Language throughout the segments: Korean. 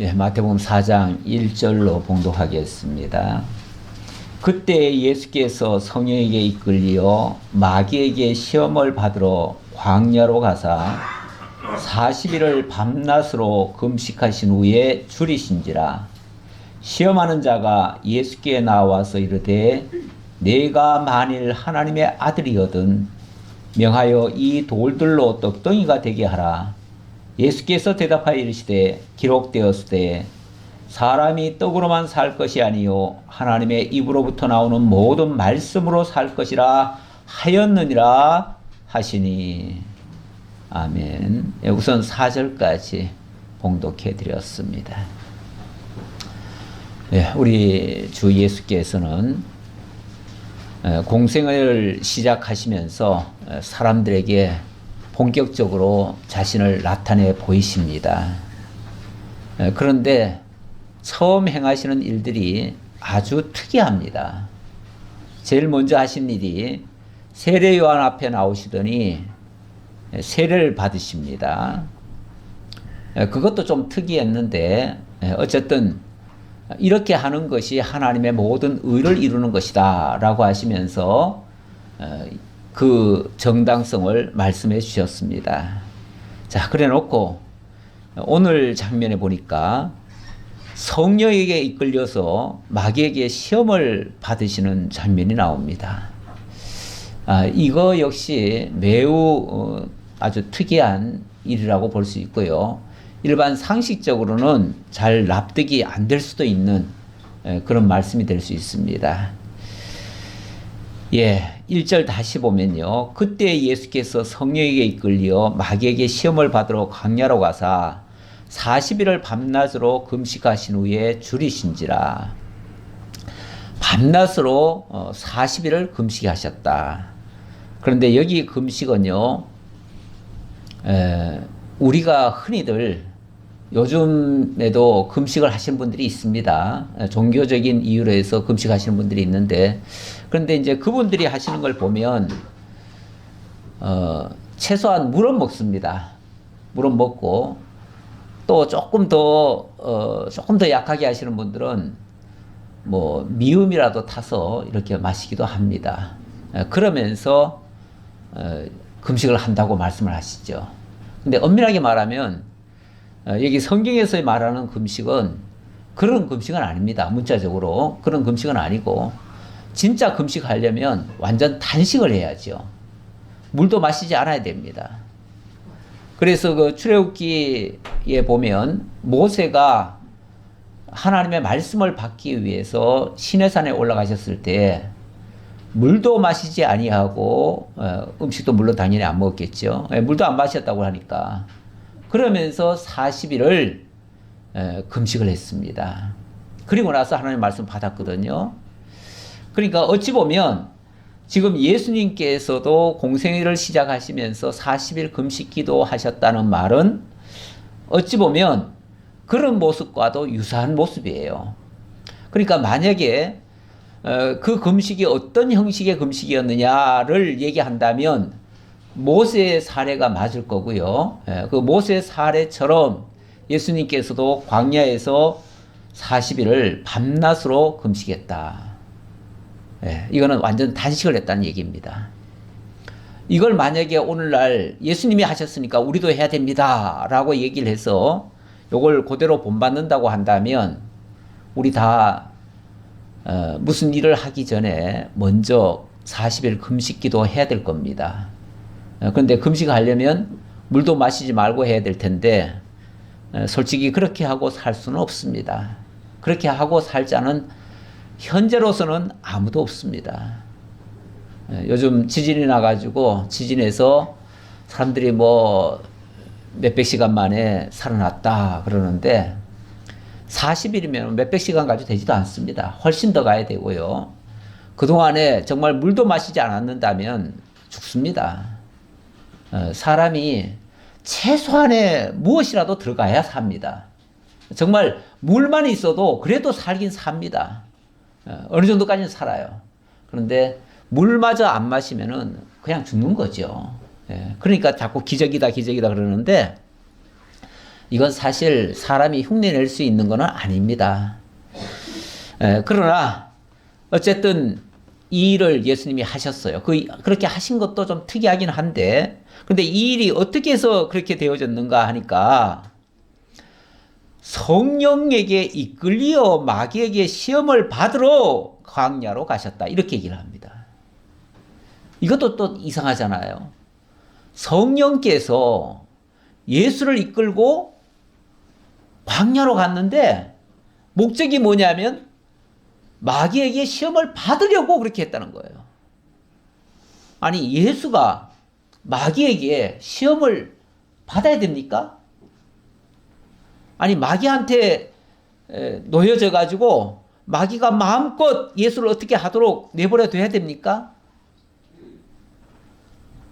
마태복음 4장 1절로 봉독하겠습니다. 그때 예수께서 성령에게 이끌려 마귀에게 시험을 받으러 광야로 가사 40일을 밤낮으로 금식하신 후에 줄이신지라. 시험하는 자가 예수께 나와서 이르되 내가 만일 하나님의 아들이거든 명하여 이 돌들로 떡덩이가 되게 하라. 예수께서 대답하여 이르시되 기록되었으되 사람이 떡으로만 살 것이 아니요 하나님의 입으로부터 나오는 모든 말씀으로 살 것이라 하였느니라 하시니. 아멘. 우선 4절까지 봉독해 드렸습니다. 우리 주 예수께서는 공생을 시작하시면서 사람들에게 본격적으로 자신을 나타내 보이십니다. 그런데 처음 행하시는 일들이 아주 특이합니다. 제일 먼저 하신 일이 세례 요한 앞에 나오시더니 세례를 받으십니다. 그것도 좀 특이했는데 어쨌든 이렇게 하는 것이 하나님의 모든 의를 이루는 것이다 라고 하시면서 그 정당성을 말씀해 주셨습니다. 자, 그래 놓고 오늘 장면에 보니까 성령에게 이끌려서 마귀에게 시험을 받으시는 장면이 나옵니다. 이거 역시 매우 아주 특이한 일이라고 볼 수 있고요. 일반 상식적으로는 잘 납득이 안 될 수도 있는 그런 말씀이 될 수 있습니다. 1절 다시 보면요. 그때 예수께서 성령에게 이끌려 마귀에게 시험을 받으러 광야로 가사 40일을 밤낮으로 금식하신 후에 줄이신지라. 밤낮으로 40일을 금식하셨다. 그런데 여기 금식은요, 우리가 흔히들 요즘에도 금식을 하시는 분들이 있습니다. 종교적인 이유로 해서 금식하시는 분들이 있는데, 그런데 이제 그분들이 하시는 걸 보면 최소한 물은 먹습니다. 물은 먹고 또 조금 더 약하게 하시는 분들은 뭐 미음이라도 타서 이렇게 마시기도 합니다. 그러면서 금식을 한다고 말씀을 하시죠. 근데 엄밀하게 말하면 여기 성경에서 말하는 금식은 그런 금식은 아닙니다. 문자적으로 그런 금식은 아니고, 진짜 금식하려면 완전 단식을 해야죠. 물도 마시지 않아야 됩니다. 그래서 그 출애굽기에 보면 모세가 하나님의 말씀을 받기 위해서 시내산에 올라가셨을 때 물도 마시지 아니하고 음식도 물론 당연히 안 먹었겠죠. 물도 안 마셨다고 하니까 그러면서 40일을 금식을 했습니다. 그리고 나서 하나님의 말씀 받았거든요. 그러니까 어찌 보면 지금 예수님께서도 공생애를 시작하시면서 40일 금식 기도 하셨다는 말은 어찌 보면 그런 모습과도 유사한 모습이에요. 그러니까 만약에 그 금식이 어떤 형식의 금식이었느냐를 얘기한다면 모세의 사례가 맞을 거고요. 그 모세의 사례처럼 예수님께서도 광야에서 40일을 밤낮으로 금식했다. 이거는 완전 단식을 했다는 얘기입니다. 이걸 만약에 오늘날 예수님이 하셨으니까 우리도 해야 됩니다 라고 얘기를 해서 이걸 그대로 본받는다고 한다면 우리 다 무슨 일을 하기 전에 먼저 40일 금식기도 해야 될 겁니다. 그런데 금식하려면 물도 마시지 말고 해야 될 텐데 솔직히 그렇게 하고 살 수는 없습니다. 그렇게 하고 살 자는 현재로서는 아무도 없습니다. 요즘 지진이 나가지고 지진에서 사람들이 뭐 몇백 시간 만에 살아났다 그러는데 40일이면 몇백 시간 가지고 되지도 않습니다. 훨씬 더 가야 되고요. 그동안에 정말 물도 마시지 않았는다면 죽습니다. 사람이 최소한의 무엇이라도 들어가야 삽니다. 정말 물만 있어도 그래도 살긴 삽니다. 어느 정도까지는 살아요. 그런데 물마저 안 마시면은 그냥 죽는 거죠. 그러니까 자꾸 기적이다 그러는데 이건 사실 사람이 흉내낼 수 있는 건 아닙니다. 그러나 어쨌든 이 일을 예수님이 하셨어요. 그렇게 하신 것도 좀 특이하긴 한데, 근데 이 일이 어떻게 해서 그렇게 되어졌는가 하니까 성령에게 이끌리어 마귀에게 시험을 받으러 광야로 가셨다. 이렇게 얘기를 합니다. 이것도 또 이상하잖아요. 성령께서 예수를 이끌고 광야로 갔는데 목적이 뭐냐면 마귀에게 시험을 받으려고 그렇게 했다는 거예요. 아니, 예수가 마귀에게 시험을 받아야 됩니까? 아니, 마귀한테 놓여져 가지고 마귀가 마음껏 예수를 어떻게 하도록 내버려 둬야 됩니까?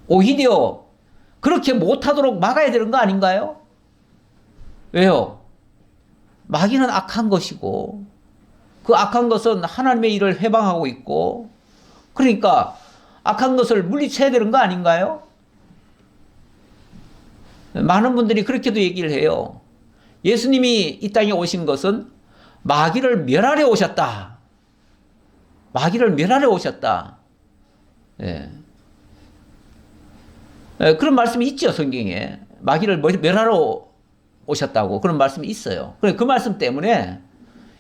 오히려 그렇게 못하도록 막아야 되는 거 아닌가요? 왜요? 마귀는 악한 것이고 그 악한 것은 하나님의 일을 회방하고 있고, 그러니까 악한 것을 물리쳐야 되는 거 아닌가요? 많은 분들이 그렇게도 얘기를 해요. 예수님이 이 땅에 오신 것은 마귀를 멸하려 오셨다. 마귀를 멸하려 오셨다. 예. 그런 말씀이 있죠, 성경에. 마귀를 멸하러 오셨다고 그런 말씀이 있어요. 그 말씀 때문에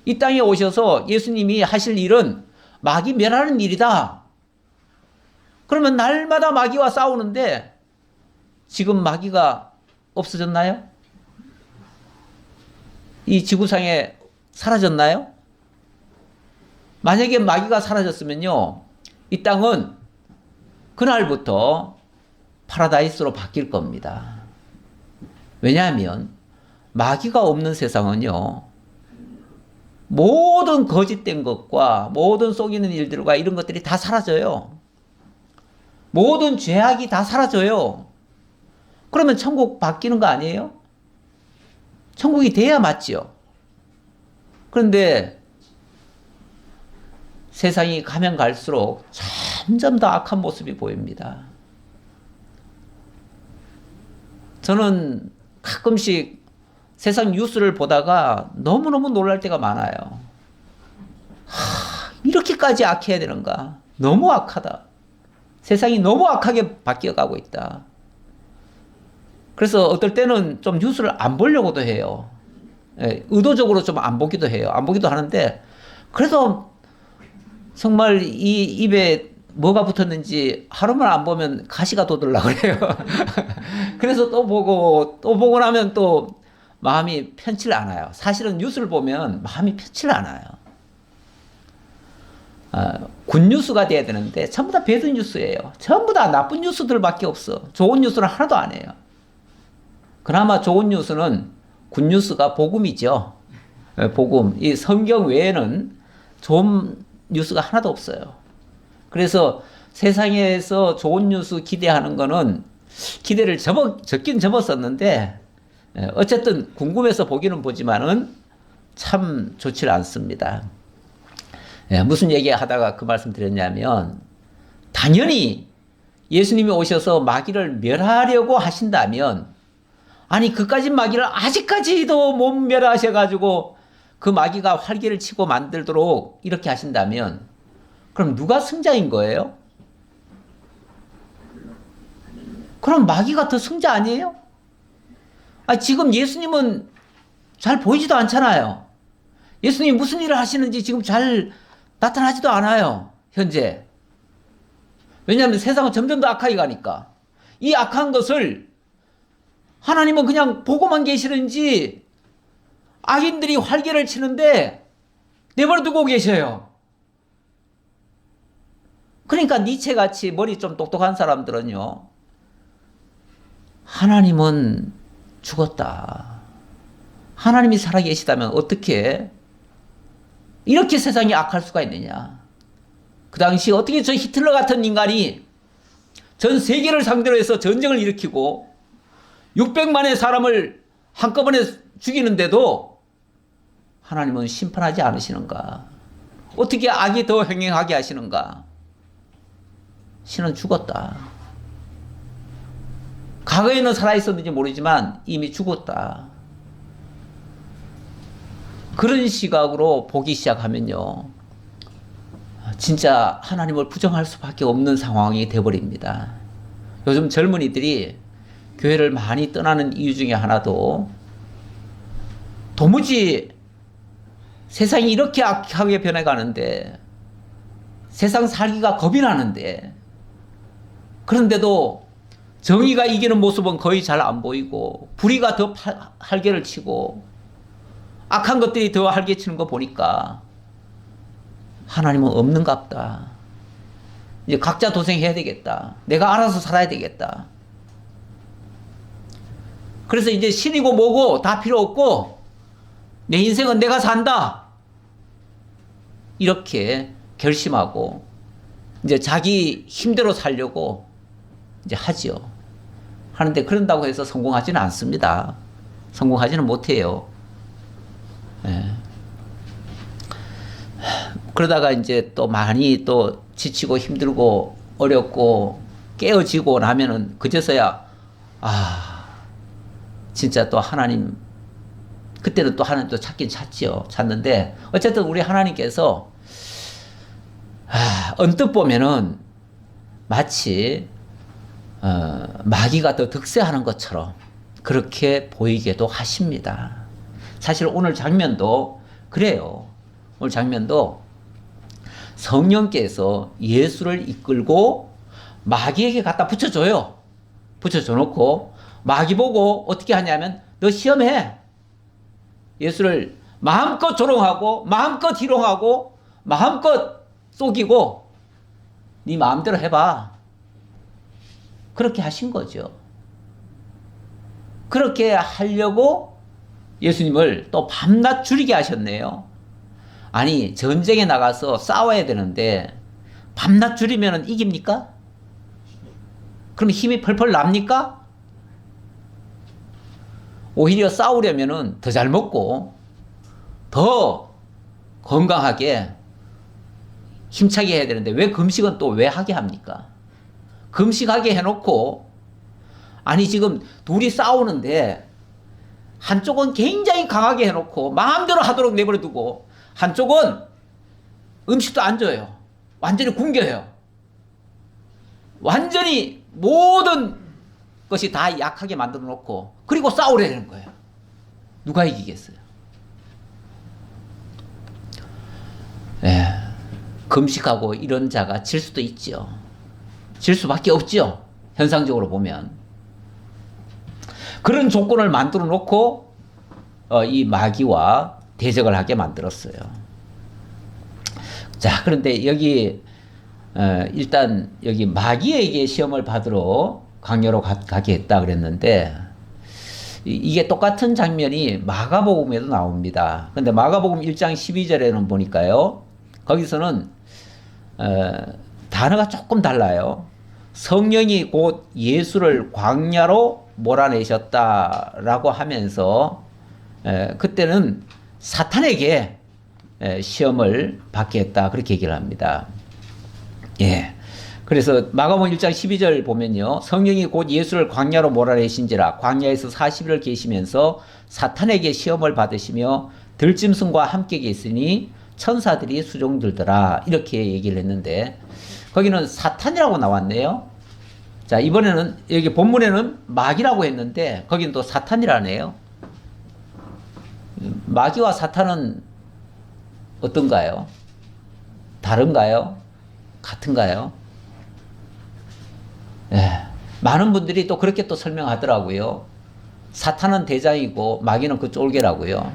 이 땅에 오셔서 예수님이 하실 일은 마귀 멸하는 일이다. 그러면 날마다 마귀와 싸우는데 지금 마귀가 없어졌나요? 이 지구상에 사라졌나요? 만약에 마귀가 사라졌으면요, 이 땅은 그날부터 파라다이스로 바뀔 겁니다. 왜냐하면 마귀가 없는 세상은요, 모든 거짓된 것과 모든 속이는 일들과 이런 것들이 다 사라져요. 모든 죄악이 다 사라져요. 그러면 천국 바뀌는 거 아니에요? 천국이 돼야 맞지요. 그런데 세상이 가면 갈수록 점점 더 악한 모습이 보입니다. 저는 가끔씩 세상 뉴스를 보다가 너무너무 놀랄 때가 많아요. 이렇게까지 악해야 되는가? 너무 악하다. 세상이 너무 악하게 바뀌어가고 있다. 그래서 어떨 때는 좀 뉴스를 안 보려고도 해요. 의도적으로 좀 안 보기도 해요. 안 보기도 하는데, 그래도 정말 이 입에 뭐가 붙었는지 하루만 안 보면 가시가 돋으려고 그래요. 그래서 또 보고 나면 또 마음이 편치를 않아요. 사실은 뉴스를 보면 마음이 편치를 않아요. 굿뉴스가 돼야 되는데 전부 다 배드 뉴스예요. 전부 다 나쁜 뉴스들밖에 없어. 좋은 뉴스는 하나도 안 해요. 그나마 좋은 뉴스는 굿뉴스가 복음이죠. 복음. 이 성경 외에는 좋은 뉴스가 하나도 없어요. 그래서 세상에서 좋은 뉴스 기대하는 거는 기대를 적긴 접었었는데, 어쨌든 궁금해서 보기는 보지만은 참 좋지 않습니다. 무슨 얘기 하다가 그 말씀 드렸냐면, 당연히 예수님이 오셔서 마귀를 멸하려고 하신다면, 아니 그까진 마귀를 아직까지도 못 멸하셔가지고 그 마귀가 활개를 치고 만들도록 이렇게 하신다면, 그럼 누가 승자인 거예요? 그럼 마귀가 더 승자 아니에요? 지금 예수님은 잘 보이지도 않잖아요. 예수님이 무슨 일을 하시는지 지금 잘 나타나지도 않아요, 현재. 왜냐하면 세상은 점점 더 악하게 가니까. 이 악한 것을 하나님은 그냥 보고만 계시는지 악인들이 활개를 치는데 내버려 두고 계셔요. 그러니까 니체같이 머리 좀 똑똑한 사람들은요, 하나님은 죽었다. 하나님이 살아계시다면 어떻게 이렇게 세상이 악할 수가 있느냐. 그 당시 어떻게 저 히틀러 같은 인간이 전 세계를 상대로 해서 전쟁을 일으키고 600만의 사람을 한꺼번에 죽이는데도 하나님은 심판하지 않으시는가? 어떻게 악이 더 행행하게 하시는가? 신은 죽었다. 과거에는 살아있었는지 모르지만 이미 죽었다. 그런 시각으로 보기 시작하면요, 진짜 하나님을 부정할 수밖에 없는 상황이 되어버립니다. 요즘 젊은이들이 교회를 많이 떠나는 이유 중에 하나도 도무지 세상이 이렇게 악하게 변해가는데, 세상 살기가 겁이 나는데, 그런데도 정의가 이기는 모습은 거의 잘 안 보이고, 불의가 더 활개를 치고, 악한 것들이 더 활개치는 거 보니까 하나님은 없는갑다. 이제 각자 도생해야 되겠다. 내가 알아서 살아야 되겠다. 그래서 이제 신이고 뭐고 다 필요 없고 내 인생은 내가 산다. 이렇게 결심하고 이제 자기 힘대로 살려고 이제 하지요. 하는데 그런다고 해서 성공하지는 않습니다. 성공하지는 못해요. 예. 그러다가 이제 또 많이 또 지치고 힘들고 어렵고 깨어지고 나면은 그제서야 진짜 또 하나님, 그때는 또 하나님 또 찾긴 찾지요. 찾는데 어쨌든 우리 하나님께서 언뜻 보면은 마치 마귀가 더 득세하는 것처럼 그렇게 보이게도 하십니다. 사실 오늘 장면도 그래요. 오늘 장면도 성령께서 예수를 이끌고 마귀에게 갖다 붙여줘요. 붙여줘 놓고 마귀 보고 어떻게 하냐면 너 시험해. 예수를 마음껏 조롱하고 마음껏 희롱하고 마음껏 속이고 네 마음대로 해봐. 그렇게 하신 거죠. 그렇게 하려고 예수님을 또 밤낮 줄이게 하셨네요. 아니, 전쟁에 나가서 싸워야 되는데 밤낮 줄이면 이깁니까? 그럼 힘이 펄펄 납니까? 오히려 싸우려면 더 잘 먹고 더 건강하게 힘차게 해야 되는데 왜 금식은 또 왜 하게 합니까? 금식하게 해놓고, 아니 지금 둘이 싸우는데 한쪽은 굉장히 강하게 해놓고 마음대로 하도록 내버려두고 한쪽은 음식도 안 줘요. 완전히 굶겨요. 완전히 모든 것이 다 약하게 만들어 놓고 그리고 싸우려는 거예요. 누가 이기겠어요? 금식하고 이런 자가 질 수도 있죠. 질 수밖에 없죠. 현상적으로 보면. 그런 조건을 만들어 놓고 이 마귀와 대적을 하게 만들었어요. 자, 그런데 여기 일단 여기 마귀에게 시험을 받으러 광야로 가게 했다 그랬는데 이게 똑같은 장면이 마가복음에도 나옵니다. 근데 마가복음 1장 12절에는 보니까요, 거기서는 단어가 조금 달라요. 성령이 곧 예수를 광야로 몰아내셨다라고 하면서 그때는 사탄에게 시험을 받게 했다, 그렇게 얘기를 합니다. 예. 그래서 마가복음 1장 12절 보면요, 성령이 곧 예수를 광야로 몰아내신지라 광야에서 40일을 계시면서 사탄에게 시험을 받으시며 들짐승과 함께 계시니 천사들이 수종들더라, 이렇게 얘기를 했는데 거기는 사탄이라고 나왔네요. 자, 이번에는 여기 본문에는 마귀라고 했는데 거기는 또 사탄이라네요. 마귀와 사탄은 어떤가요? 다른가요? 같은가요? 많은 분들이 또 그렇게 또 설명하더라고요. 사탄은 대장이고 마귀는 그 쫄개라고요.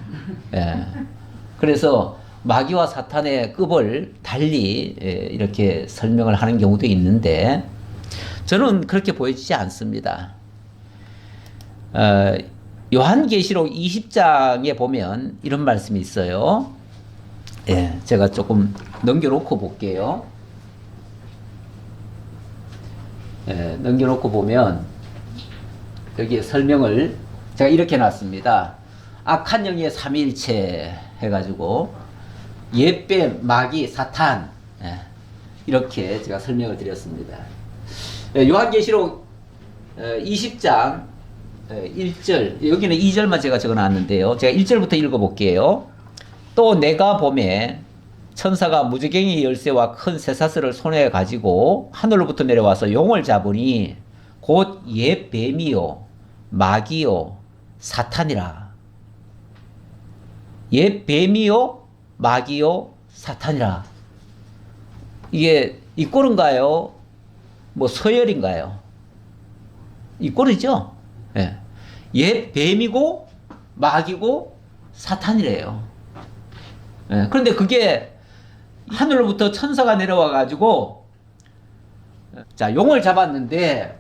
그래서 마귀와 사탄의 급을 달리 이렇게 설명을 하는 경우도 있는데 저는 그렇게 보여지지 않습니다. 요한계시록 20장에 보면 이런 말씀이 있어요. 제가 조금 넘겨놓고 볼게요. 넘겨놓고 보면 여기에 설명을 제가 이렇게 놨습니다. 악한 영의 삼위일체 해가지고 옛뱀, 마귀, 사탄, 이렇게 제가 설명을 드렸습니다. 요한계시록 20장 1절, 여기는 2절만 제가 적어놨는데요. 제가 1절부터 읽어볼게요. 또 내가 봄에 천사가 무지개의 열쇠와 큰 쇠사슬을 손에 가지고 하늘로부터 내려와서 용을 잡으니 곧 옛 뱀이요 마귀요 사탄이라. 옛 뱀이요 마귀요 사탄이라. 이게 이 꼴인가요? 뭐 서열인가요? 이 꼴이죠. 예. 옛 뱀이고 마귀고 사탄이래요. 예. 그런데 그게 하늘로부터 천사가 내려와 가지고 자 용을 잡았는데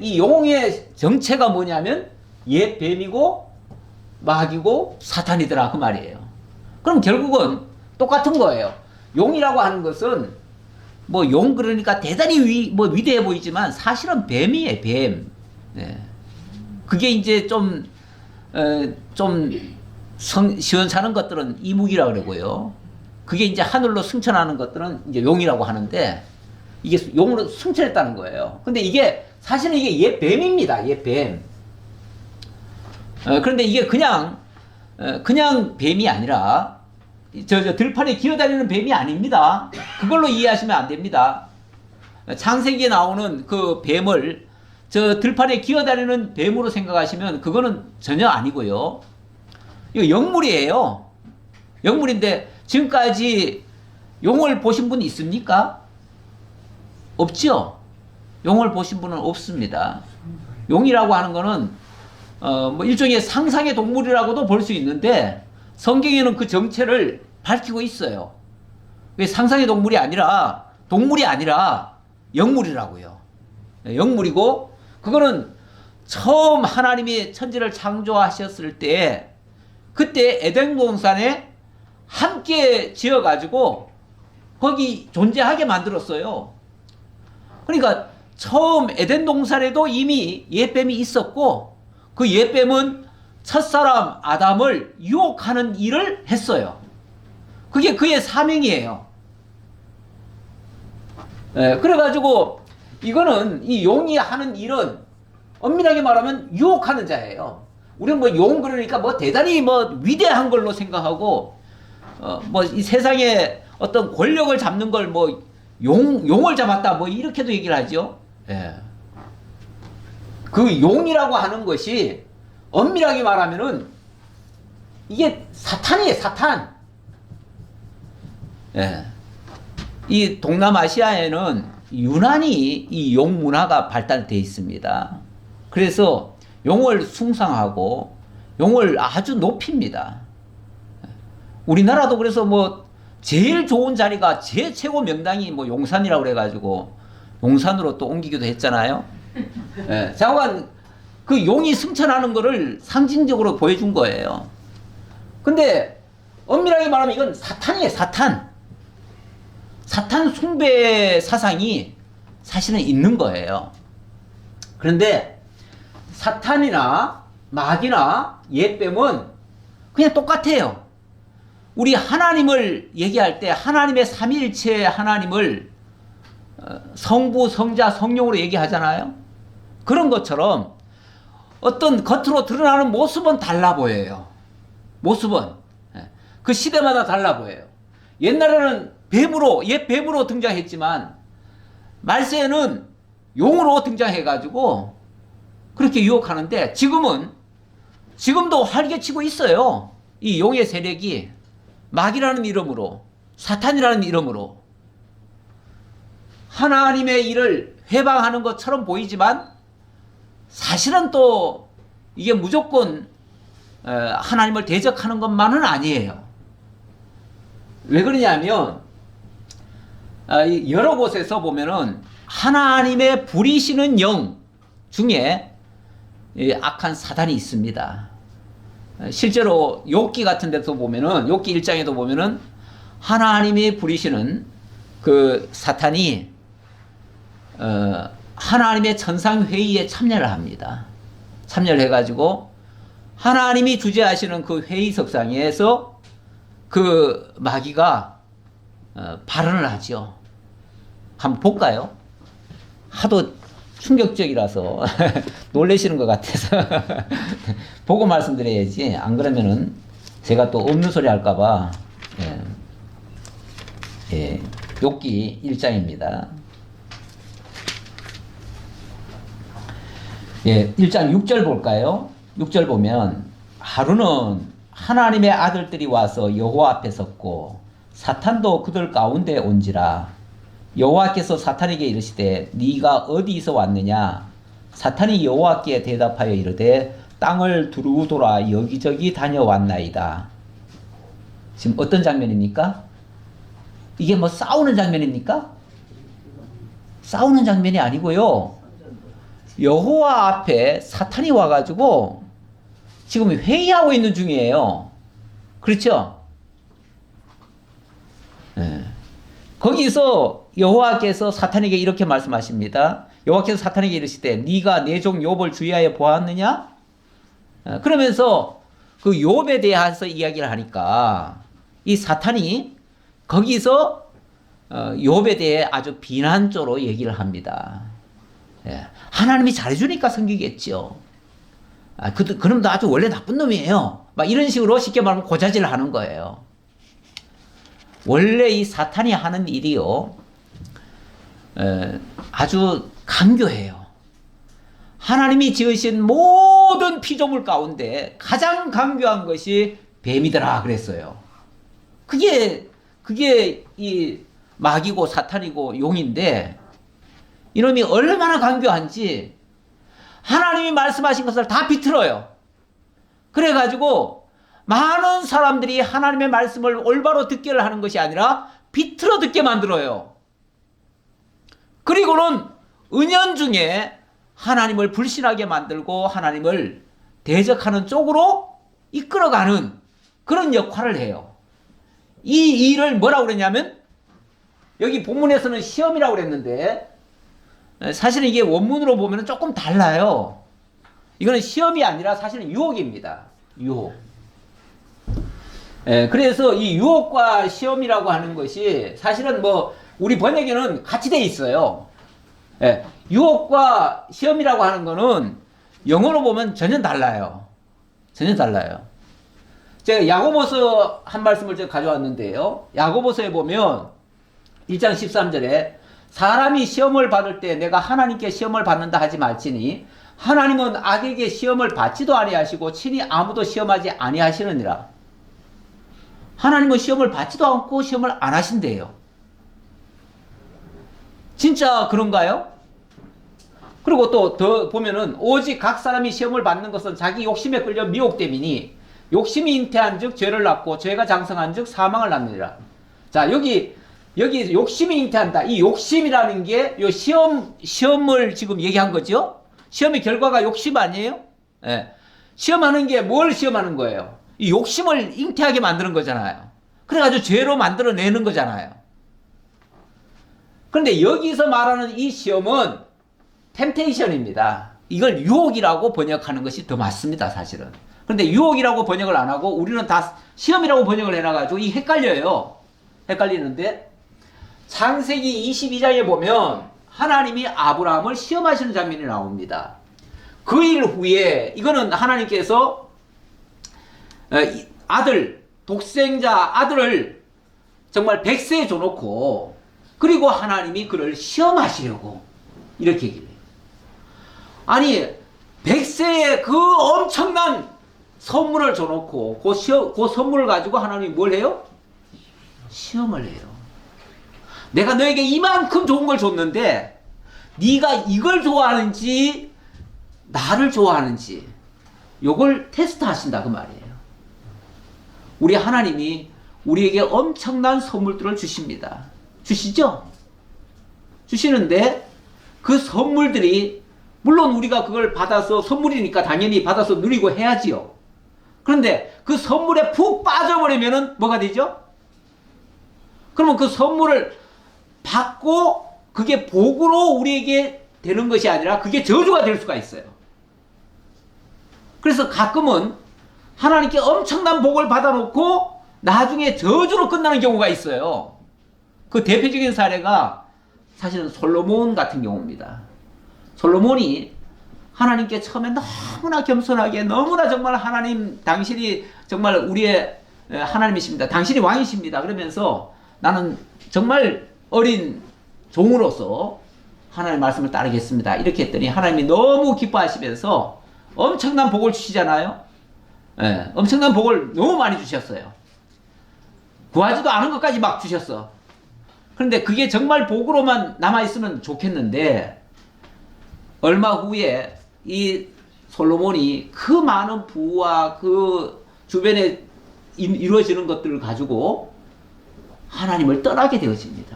이 용의 정체가 뭐냐면 옛 뱀이고 마귀고 사탄이더라 그 말이에요. 그럼 결국은 똑같은 거예요. 용이라고 하는 것은 뭐 용 그러니까 대단히 위대해 보이지만 사실은 뱀이에요, 뱀. 네. 그게 이제 좀 시원찮은 것들은 이무기라고 그러고요. 그게 이제 하늘로 승천하는 것들은 이제 용이라고 하는데 이게 용으로 승천했다는 거예요. 근데 이게 사실은 이게 옛 뱀입니다. 옛 뱀. 그런데 이게 그냥 뱀이 아니라 들판에 기어다니는 뱀이 아닙니다. 그걸로 이해하시면 안 됩니다. 창세기에 나오는 그 뱀을 저 들판에 기어다니는 뱀으로 생각하시면 그거는 전혀 아니고요. 이거 영물이에요. 영물인데 지금까지 용을 보신 분 있습니까? 없죠? 용을 보신 분은 없습니다. 용이라고 하는 거는 뭐 일종의 상상의 동물이라고도 볼 수 있는데 성경에는 그 정체를 밝히고 있어요. 왜 상상의 동물이 아니라 영물이라고요. 영물이고 그거는 처음 하나님이 천지를 창조하셨을 때 그때 에덴 동산에 함께 지어가지고 거기 존재하게 만들었어요. 그러니까 처음 에덴 동산에도 이미 옛뱀이 있었고 그 옛뱀은 첫사람 아담을 유혹하는 일을 했어요. 그게 그의 사명이에요. 그래가지고 이거는 이 용이 하는 일은 엄밀하게 말하면 유혹하는 자예요. 우리는 뭐 용 그러니까 뭐 대단히 뭐 위대한 걸로 생각하고 뭐 이 세상에 어떤 권력을 잡는 걸 뭐 용을 잡았다 뭐 이렇게도 얘기를 하죠. 예. 그 용이라고 하는 것이 엄밀하게 말하면은 이게 사탄이에요, 사탄. 예. 이 동남아시아에는 유난히 이 용 문화가 발달되어 있습니다. 그래서 용을 숭상하고 용을 아주 높입니다. 우리나라도 그래서 뭐 제일 좋은 자리가 최고 명당이 뭐 용산이라고 그래가지고 용산으로 또 옮기기도 했잖아요. 예, 자관 그 용이 승천하는 거를 상징적으로 보여준 거예요. 근데 엄밀하게 말하면 이건 사탄이에요, 사탄. 사탄 숭배 사상이 사실은 있는 거예요. 그런데 사탄이나 마귀나 옛뱀은 그냥 똑같아요. 우리 하나님을 얘기할 때 하나님의 삼위일체 하나님을 성부, 성자, 성령으로 얘기하잖아요. 그런 것처럼 어떤 겉으로 드러나는 모습은 달라 보여요. 모습은 그 시대마다 달라 보여요. 옛날에는 옛 뱀으로 등장했지만 말세에는 용으로 등장해가지고 그렇게 유혹하는데 지금도 활개치고 있어요. 이 용의 세력이 마귀라는 이름으로, 사탄이라는 이름으로 하나님의 일을 회방하는 것처럼 보이지만 사실은 또 이게 무조건 하나님을 대적하는 것만은 아니에요. 왜 그러냐면 여러 곳에서 보면은 하나님의 부리시는 영 중에 악한 사단이 있습니다. 실제로 욥기 같은 데도 보면은 욥기 1장에도 보면은 하나님이 부리시는 그 사탄이 하나님의 천상회의에 참여를 합니다. 참여를 해가지고 하나님이 주재하시는 그 회의석상에서 그 마귀가 발언을 하죠. 한번 볼까요? 하도 충격적이라서 놀라시는 것 같아서 보고 말씀드려야지. 안 그러면은 제가 또 없는 소리 할까봐, 예. 예. 욥기 1장입니다. 예, 1장 6절 볼까요? 6절 보면 하루는 하나님의 아들들이 와서 여호와 앞에 섰고 사탄도 그들 가운데 온지라. 여호와께서 사탄에게 이르시되 네가 어디서 왔느냐? 사탄이 여호와께 대답하여 이르되 땅을 두루 돌아 여기저기 다녀왔나이다. 지금 어떤 장면입니까? 이게 뭐 싸우는 장면입니까? 싸우는 장면이 아니고요. 여호와 앞에 사탄이 와가지고 지금 회의하고 있는 중이에요. 그렇죠? 네. 거기서 여호와께서 사탄에게 이렇게 말씀하십니다. 여호와께서 사탄에게 이르시되 네가 내 종 욥을 주의하여 보았느냐? 그러면서 그 욥에 대해서 이야기를 하니까 이 사탄이 거기서 욥에 대해 아주 비난조로 얘기를 합니다. 예. 하나님이 잘해주니까 섬기겠죠. 그놈도 아주 원래 나쁜 놈이에요. 막 이런 식으로 쉽게 말하면 고자질을 하는 거예요. 원래 이 사탄이 하는 일이요, 아주 강교해요. 하나님이 지으신 모든 피조물 가운데 가장 강교한 것이 뱀이더라 그랬어요. 그게 이 마귀고 사탄이고 용인데, 이놈이 얼마나 강교한지 하나님이 말씀하신 것을 다 비틀어요. 그래가지고 많은 사람들이 하나님의 말씀을 올바로 듣기를 하는 것이 아니라 비틀어 듣게 만들어요. 그리고는 은연중에 하나님을 불신하게 만들고 하나님을 대적하는 쪽으로 이끌어가는 그런 역할을 해요. 이 일을 뭐라고 그랬냐면, 여기 본문에서는 시험이라고 그랬는데 사실은 이게 원문으로 보면 조금 달라요. 이거는 시험이 아니라 사실은 유혹입니다. 유혹. 그래서 이 유혹과 시험이라고 하는 것이 사실은 뭐 우리 번역에는 같이 돼 있어요. 유혹과 시험이라고 하는 거는 영어로 보면 전혀 달라요. 전혀 달라요. 제가 야고보서 한 말씀을 제가 가져왔는데요. 야고보서에 보면 1장 13절에 사람이 시험을 받을 때 내가 하나님께 시험을 받는다 하지 말지니 하나님은 악에게 시험을 받지도 아니하시고 친히 아무도 시험하지 아니하시느니라. 하나님은 시험을 받지도 않고 시험을 안 하신대요. 진짜 그런가요? 그리고 또 더 보면은 오직 각 사람이 시험을 받는 것은 자기 욕심에 끌려 미혹됨이니 욕심이 잉태한 즉 죄를 낳고 죄가 장성한 즉 사망을 낳느니라. 자, 여기 욕심이 잉태한다. 이 욕심이라는 게 요 시험을 지금 얘기한 거죠. 시험의 결과가 욕심 아니에요? 예. 시험하는 게 뭘 시험하는 거예요? 이 욕심을 잉태하게 만드는 거잖아요. 그래가지고 죄로 만들어내는 거잖아요. 그런데 여기서 말하는 이 시험은 템테이션입니다. 이걸 유혹이라고 번역하는 것이 더 맞습니다, 사실은. 그런데 유혹이라고 번역을 안 하고 우리는 다 시험이라고 번역을 해놔가지고 이 헷갈려요. 헷갈리는데 창세기 22장에 보면 하나님이 아브라함을 시험하시는 장면이 나옵니다. 그 일 후에 이거는 하나님께서 독생자 아들을 정말 백세에 줘놓고 그리고 하나님이 그를 시험하시려고 이렇게 얘기를 해요. 아니, 백세에 그 엄청난 선물을 줘놓고 그 선물을 가지고 하나님이 뭘 해요? 시험을 해요. 내가 너에게 이만큼 좋은 걸 줬는데 네가 이걸 좋아하는지 나를 좋아하는지 요걸 테스트 하신다 그 말이에요. 우리 하나님이 우리에게 엄청난 선물들을 주십니다. 주시죠? 주시는데 그 선물들이 물론 우리가 그걸 받아서 선물이니까 당연히 받아서 누리고 해야지요. 그런데 그 선물에 푹 빠져버리면은 뭐가 되죠? 그러면 그 선물을 받고 그게 복으로 우리에게 되는 것이 아니라 그게 저주가 될 수가 있어요. 그래서 가끔은 하나님께 엄청난 복을 받아놓고 나중에 저주로 끝나는 경우가 있어요. 그 대표적인 사례가 사실은 솔로몬 같은 경우입니다. 솔로몬이 하나님께 처음에 너무나 겸손하게 너무나 정말 하나님 당신이 정말 우리의 하나님이십니다. 당신이 왕이십니다. 그러면서 나는 정말 어린 종으로서 하나님의 말씀을 따르겠습니다. 이렇게 했더니 하나님이 너무 기뻐하시면서 엄청난 복을 주시잖아요. 예, 엄청난 복을 너무 많이 주셨어요. 구하지도 않은 것까지 막 주셨어. 그런데 그게 정말 복으로만 남아있으면 좋겠는데 얼마 후에 이 솔로몬이 그 많은 부와 그 주변에 이루어지는 것들을 가지고 하나님을 떠나게 되어집니다.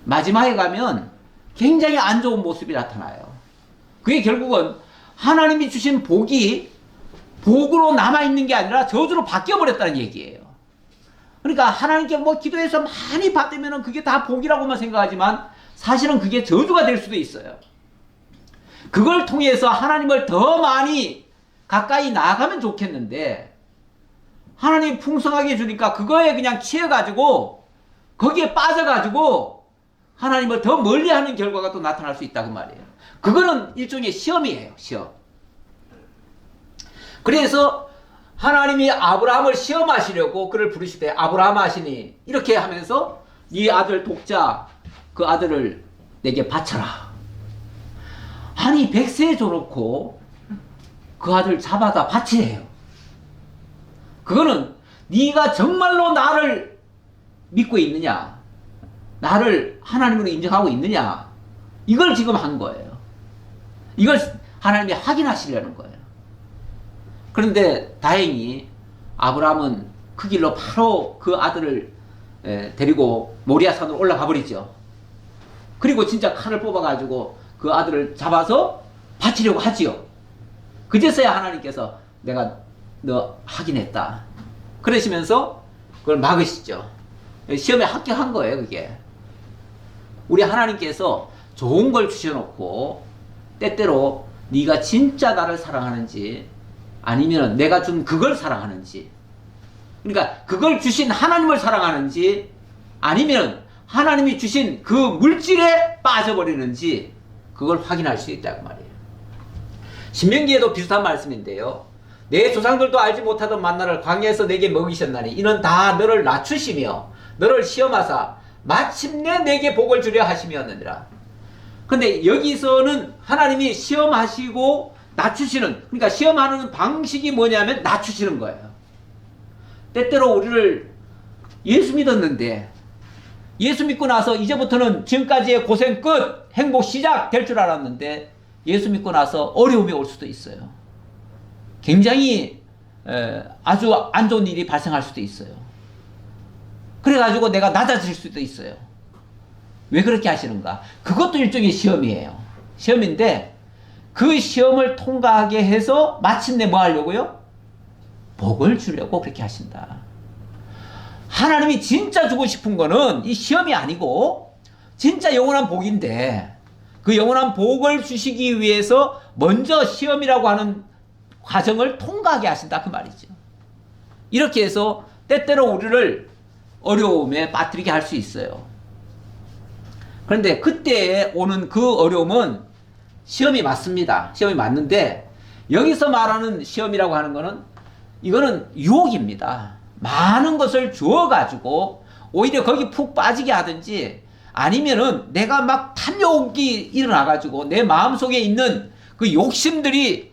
마지막에 가면 굉장히 안 좋은 모습이 나타나요. 그게 결국은 하나님이 주신 복이 복으로 남아있는 게 아니라 저주로 바뀌어버렸다는 얘기예요. 그러니까 하나님께 뭐 기도해서 많이 받으면 그게 다 복이라고만 생각하지만 사실은 그게 저주가 될 수도 있어요. 그걸 통해서 하나님을 더 많이 가까이 나아가면 좋겠는데 하나님이 풍성하게 주니까 그거에 그냥 취해가지고 거기에 빠져가지고 하나님을 더 멀리하는 결과가 또 나타날 수 있다고 말이에요. 그거는 일종의 시험이에요. 시험. 그래서 하나님이 아브라함을 시험하시려고 그를 부르시되 아브라함 하시니 이렇게 하면서 네 아들 독자 그 아들을 내게 바쳐라. 아니 100세 줘놓고 그 아들 잡아다 바치래요. 그거는 네가 정말로 나를 믿고 있느냐, 나를 하나님으로 인정하고 있느냐, 이걸 지금 한 거예요. 이걸 하나님이 확인하시려는 거예요. 그런데 다행히 아브라함은 그 길로 바로 그 아들을 데리고 모리아산으로 올라가 버리죠. 그리고 진짜 칼을 뽑아가지고 그 아들을 잡아서 바치려고 하지요. 그제서야 하나님께서 내가 너 확인했다 그러시면서 그걸 막으시죠. 시험에 합격한 거예요. 그게 우리 하나님께서 좋은 걸 주셔놓고 때때로 네가 진짜 나를 사랑하는지 아니면 내가 준 그걸 사랑하는지, 그러니까 그걸 주신 하나님을 사랑하는지 아니면 하나님이 주신 그 물질에 빠져버리는지 그걸 확인할 수 있다고 말이에요. 신명기에도 비슷한 말씀인데요. 내 조상들도 알지 못하던 만나를 광야에서 내게 먹이셨나니 이는 다 너를 낮추시며 너를 시험하사 마침내 내게 복을 주려 하심이었느니라. 근데 여기서는 하나님이 시험하시고 낮추시는, 그러니까 시험하는 방식이 뭐냐면 낮추시는 거예요. 때때로 우리를 예수 믿었는데 예수 믿고 나서 이제부터는 지금까지의 고생 끝, 행복 시작 될 줄 알았는데 예수 믿고 나서 어려움이 올 수도 있어요. 굉장히 아주 안 좋은 일이 발생할 수도 있어요. 그래가지고 내가 낮아질 수도 있어요. 왜 그렇게 하시는가? 그것도 일종의 시험이에요. 시험인데 그 시험을 통과하게 해서 마침내 뭐 하려고요? 복을 주려고 그렇게 하신다. 하나님이 진짜 주고 싶은 거는 이 시험이 아니고 진짜 영원한 복인데 그 영원한 복을 주시기 위해서 먼저 시험이라고 하는 과정을 통과하게 하신다 그 말이죠. 이렇게 해서 때때로 우리를 어려움에 빠뜨리게 할 수 있어요. 그런데 그때 오는 그 어려움은 시험이 맞습니다. 시험이 맞는데 여기서 말하는 시험이라고 하는 거는 이거는 유혹입니다. 많은 것을 주어가지고 오히려 거기 푹 빠지게 하든지 아니면은 내가 막 탐욕이 일어나가지고 내 마음속에 있는 그 욕심들을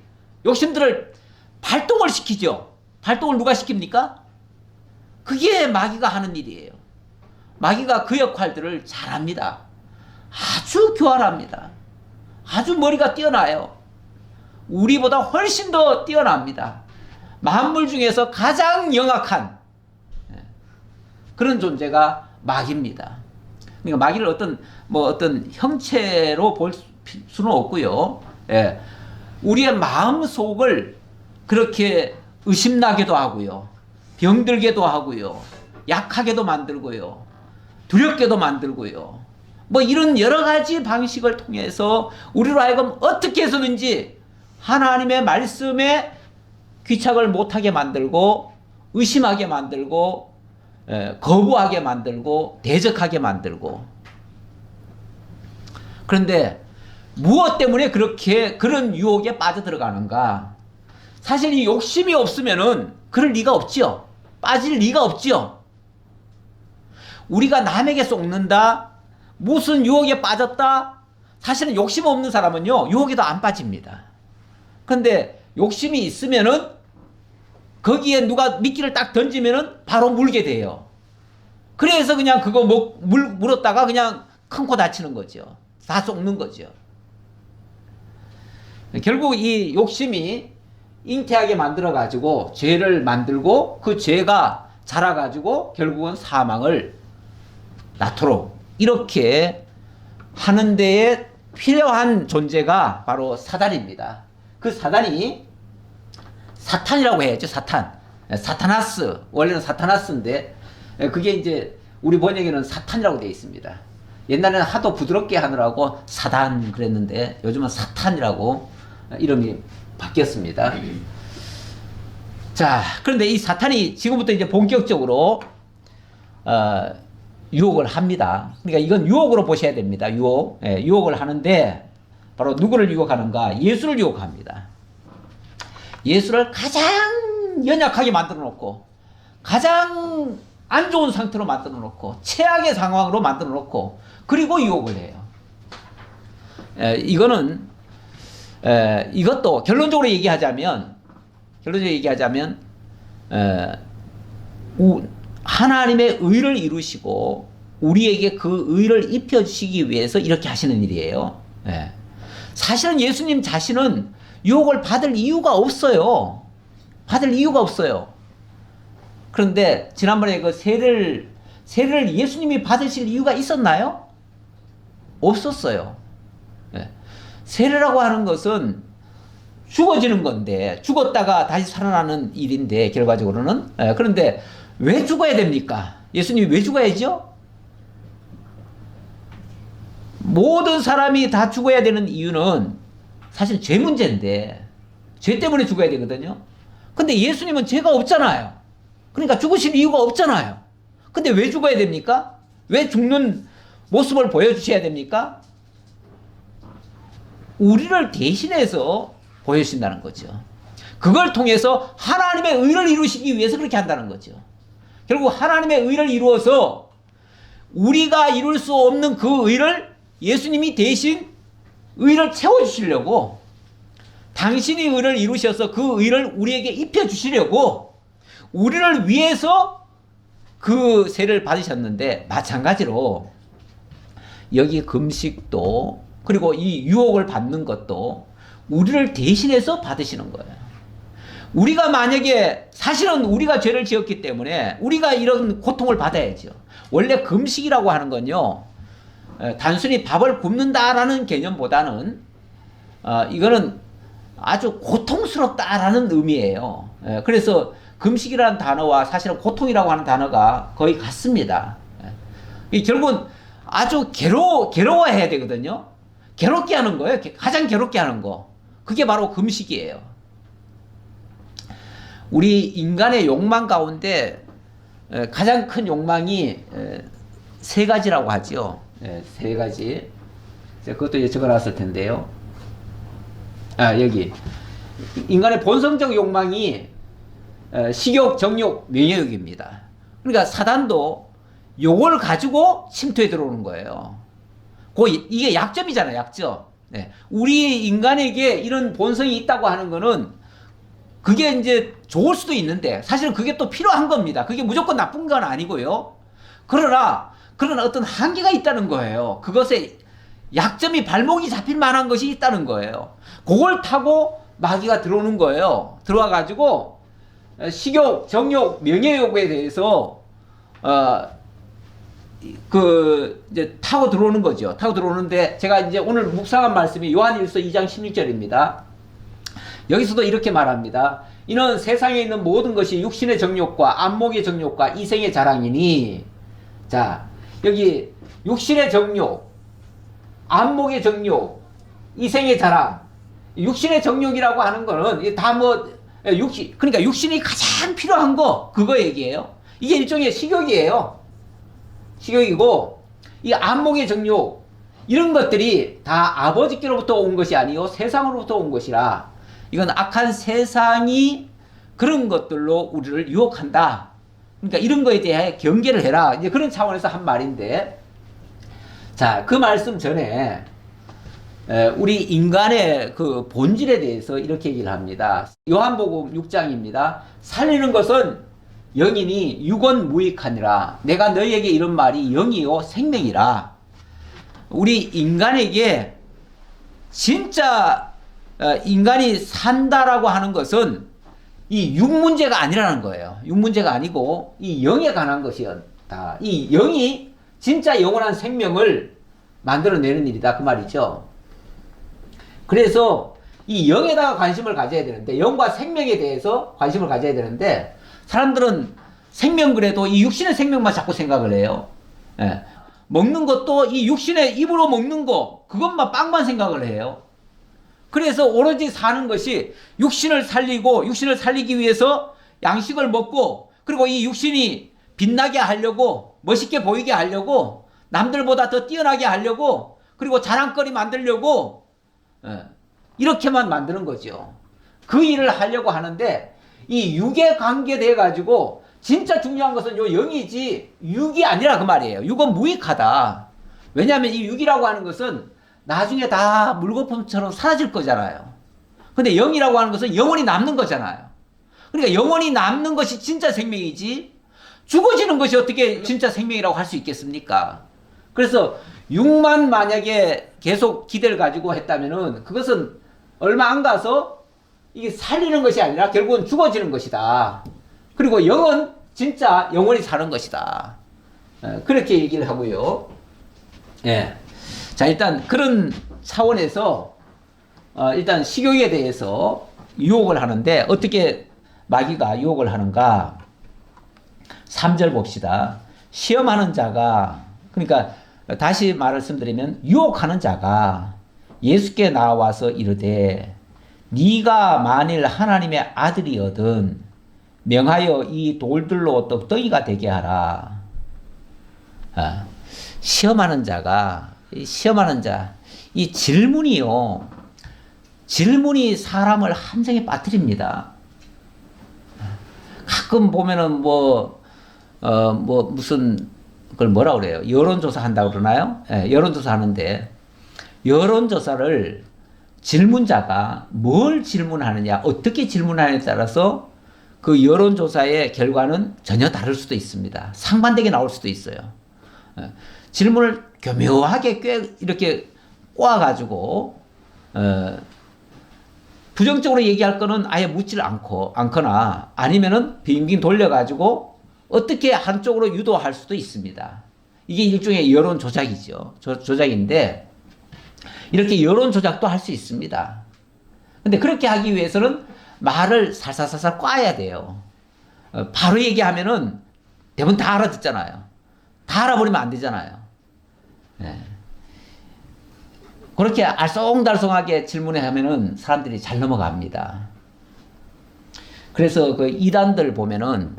발동을 시키죠. 발동을 누가 시킵니까? 그게 마귀가 하는 일이에요. 마귀가 그 역할들을 잘합니다. 아주 교활합니다. 아주 머리가 뛰어나요. 우리보다 훨씬 더 뛰어납니다. 만물 중에서 가장 영악한 그런 존재가 마귀입니다. 그러니까 마귀를 어떤 형체로 볼 수는 없고요. 예. 우리의 마음 속을 그렇게 의심나게도 하고요. 병들게도 하고요. 약하게도 만들고요. 두렵게도 만들고요. 뭐 이런 여러 가지 방식을 통해서 우리로 하여금 어떻게 해서든지 하나님의 말씀에 귀착을 못하게 만들고 의심하게 만들고 거부하게 만들고 대적하게 만들고. 그런데 무엇 때문에 그렇게 그런 유혹에 빠져들어가는가? 사실 이 욕심이 없으면은 그럴 리가 없지요. 빠질 리가 없지요. 우리가 남에게 속는다, 무슨 유혹에 빠졌다, 사실은 욕심 없는 사람은요, 유혹에도 안 빠집니다. 그런데 욕심이 있으면은 거기에 누가 미끼를 딱 던지면은 바로 물게 돼요. 그래서 그냥 그거 물었다가 그냥 큰 코 다치는 거죠. 다 속는 거죠. 결국 이 욕심이 잉태하게 만들어가지고 죄를 만들고 그 죄가 자라가지고 결국은 사망을 낳도록 이렇게 하는 데에 필요한 존재가 바로 사단입니다. 그 사단이 사탄이라고 해야죠. 사탄. 사타나스. 원래는 사타나스인데 그게 이제 우리 번역에는 사탄이라고 되어 있습니다. 옛날에는 하도 부드럽게 하느라고 사단 그랬는데 요즘은 사탄이라고 이름이 바뀌었습니다. 자, 그런데 이 사탄이 지금부터 이제 본격적으로 유혹을 합니다. 그러니까 이건 유혹으로 보셔야 됩니다. 유혹. 예, 유혹을 하는데 바로 누구를 유혹하는가? 예수를 유혹합니다. 예수를 가장 연약하게 만들어 놓고 가장 안 좋은 상태로 만들어 놓고 최악의 상황으로 만들어 놓고 그리고 유혹을 해요. 이것도 결론적으로 얘기하자면 하나님의 의를 이루시고 우리에게 그 의를 입혀주시기 위해서 이렇게 하시는 일이에요. 예. 사실은 예수님 자신은 유혹을 받을 이유가 없어요. 받을 이유가 없어요. 그런데 지난번에 그 세례를 예수님이 받으실 이유가 있었나요? 없었어요. 예. 세례라고 하는 것은 죽어지는 건데 죽었다가 다시 살아나는 일인데 결과적으로는 그런데 왜 죽어야 됩니까? 예수님이 왜 죽어야죠? 모든 사람이 다 죽어야 되는 이유는 사실 죄 문제인데 죄 때문에 죽어야 되거든요. 근데 예수님은 죄가 없잖아요. 그러니까 죽으실 이유가 없잖아요. 근데 왜 죽어야 됩니까? 왜 죽는 모습을 보여주셔야 됩니까? 우리를 대신해서 보여주신다는 거죠. 그걸 통해서 하나님의 의를 이루시기 위해서 그렇게 한다는 거죠. 결국 하나님의 의를 이루어서 우리가 이룰 수 없는 그 의를 예수님이 대신 의를 채워주시려고 당신이 의를 이루셔서 그 의를 우리에게 입혀주시려고 우리를 위해서 그 세를 받으셨는데 마찬가지로 여기 금식도 그리고 이 유혹을 받는 것도 우리를 대신해서 받으시는 거예요. 우리가 만약에 사실은 우리가 죄를 지었기 때문에 우리가 이런 고통을 받아야죠. 원래 금식이라고 하는 건요. 단순히 밥을 굶는다라는 개념보다는 이거는 아주 고통스럽다라는 의미예요. 그래서 금식이라는 단어와 사실은 고통이라고 하는 단어가 거의 같습니다. 결국은 아주 괴로워해야 되거든요. 괴롭게 하는 거예요. 가장 괴롭게 하는 거. 그게 바로 금식이에요. 우리 인간의 욕망 가운데 가장 큰 욕망이 세 가지라고 하죠. 세 가지. 그것도 적어놨을 텐데요. 여기. 인간의 본성적 욕망이 식욕, 정욕, 명예욕입니다. 그러니까 사단도 요걸 가지고 침투해 들어오는 거예요. 이게 약점이잖아요, 약점. 우리 인간에게 이런 본성이 있다고 하는 거는 그게 이제 좋을 수도 있는데 사실은 그게 또 필요한 겁니다. 그게 무조건 나쁜 건 아니고요. 그러나 어떤 한계가 있다는 거예요. 그것에 약점이 발목이 잡힐 만한 것이 있다는 거예요. 그걸 타고 마귀가 들어오는 거예요. 들어와 가지고 식욕, 정욕, 명예욕에 대해서 이제 타고 들어오는 거죠. 타고 들어오는데 제가 이제 오늘 묵상한 말씀이 요한일서 2장 16절입니다. 여기서도 이렇게 말합니다. 이는 세상에 있는 모든 것이 육신의 정욕과 안목의 정욕과 이생의 자랑이니. 자, 여기 육신의 정욕, 안목의 정욕, 이생의 자랑. 육신의 정욕이라고 하는 거는 다 그러니까 육신이 가장 필요한 거, 그거 얘기예요. 이게 일종의 식욕이에요. 식욕이고, 이 안목의 정욕, 이런 것들이 다 아버지께로부터 온 것이 아니요 세상으로부터 온 것이라 이건 악한 세상이 그런 것들로 우리를 유혹한다. 그러니까 이런 거에 대해 경계를 해라. 이제 그런 차원에서 한 말인데, 자, 그 말씀 전에 우리 인간의 그 본질에 대해서 이렇게 얘기를 합니다. 요한복음 6장입니다. 살리는 것은 영이니 육은 무익하니라. 내가 너희에게 이런 말이 영이요 생명이라. 우리 인간에게 진짜 인간이 산다라고 하는 것은 이 육 문제가 아니라는 거예요. 육 문제가 아니고 이 영에 관한 것이었다. 이 영이 진짜 영원한 생명을 만들어내는 일이다. 그 말이죠. 그래서 이 영에다가 관심을 가져야 되는데, 영과 생명에 대해서 관심을 가져야 되는데, 사람들은 생명 그래도 이 육신의 생명만 자꾸 생각을 해요. 예. 먹는 것도 이 육신의 입으로 먹는 거, 그것만 빵만 생각을 해요. 그래서 오로지 사는 것이 육신을 살리고, 육신을 살리기 위해서 양식을 먹고, 그리고 이 육신이 빛나게 하려고, 멋있게 보이게 하려고, 남들보다 더 뛰어나게 하려고, 그리고 자랑거리 만들려고, 이렇게만 만드는 거죠. 그 일을 하려고 하는데, 이 육에 관계돼 가지고 진짜 중요한 것은 요 영이지 육이 아니라 그 말이에요. 육은 무익하다. 왜냐하면 이 육이라고 하는 것은 나중에 다 물거품처럼 사라질 거잖아요. 근데 영이라고 하는 것은 영원히 남는 거잖아요. 그러니까 영원히 남는 것이 진짜 생명이지, 죽어지는 것이 어떻게 진짜 생명이라고 할 수 있겠습니까? 그래서 육만 만약에 계속 기대를 가지고 했다면은 그것은 얼마 안 가서 이게 살리는 것이 아니라 결국은 죽어지는 것이다. 그리고 영은 진짜 영원히 사는 것이다. 그렇게 얘기를 하고요. 예. 자, 일단 그런 차원에서 일단 식욕에 대해서 유혹을 하는데 어떻게 마귀가 유혹을 하는가? 3절 봅시다. 시험하는 자가, 그러니까 다시 말씀드리면 유혹하는 자가 예수께 나와서 이르되 네가 만일 하나님의 아들이거든 명하여 이 돌들로 떡덩이가 되게 하라. 시험하는 자가, 시험하는 자, 이 질문이요, 질문이 사람을 함정에 빠뜨립니다. 가끔 보면은 무슨 그걸 뭐라 그래요? 여론조사 한다고 그러나요? 예, 여론조사 하는데 여론조사를 질문자가 뭘 질문하느냐, 어떻게 질문하느냐에 따라서 그 여론조사의 결과는 전혀 다를 수도 있습니다. 상반되게 나올 수도 있어요. 질문을 교묘하게 꽤 이렇게 꼬아가지고 부정적으로 얘기할 거는 아예 묻질 않거나 아니면은 빙빙 돌려가지고 어떻게 한쪽으로 유도할 수도 있습니다. 이게 일종의 여론 조작이죠. 조작인데 이렇게 여론 조작도 할 수 있습니다. 근데 그렇게 하기 위해서는 말을 살살살살 꽈야 돼요. 바로 얘기하면은 대부분 다 알아듣잖아요. 다 알아버리면 안 되잖아요. 네. 그렇게 알쏭달쏭하게 질문을 하면은 사람들이 잘 넘어갑니다. 그래서 그 이단들 보면은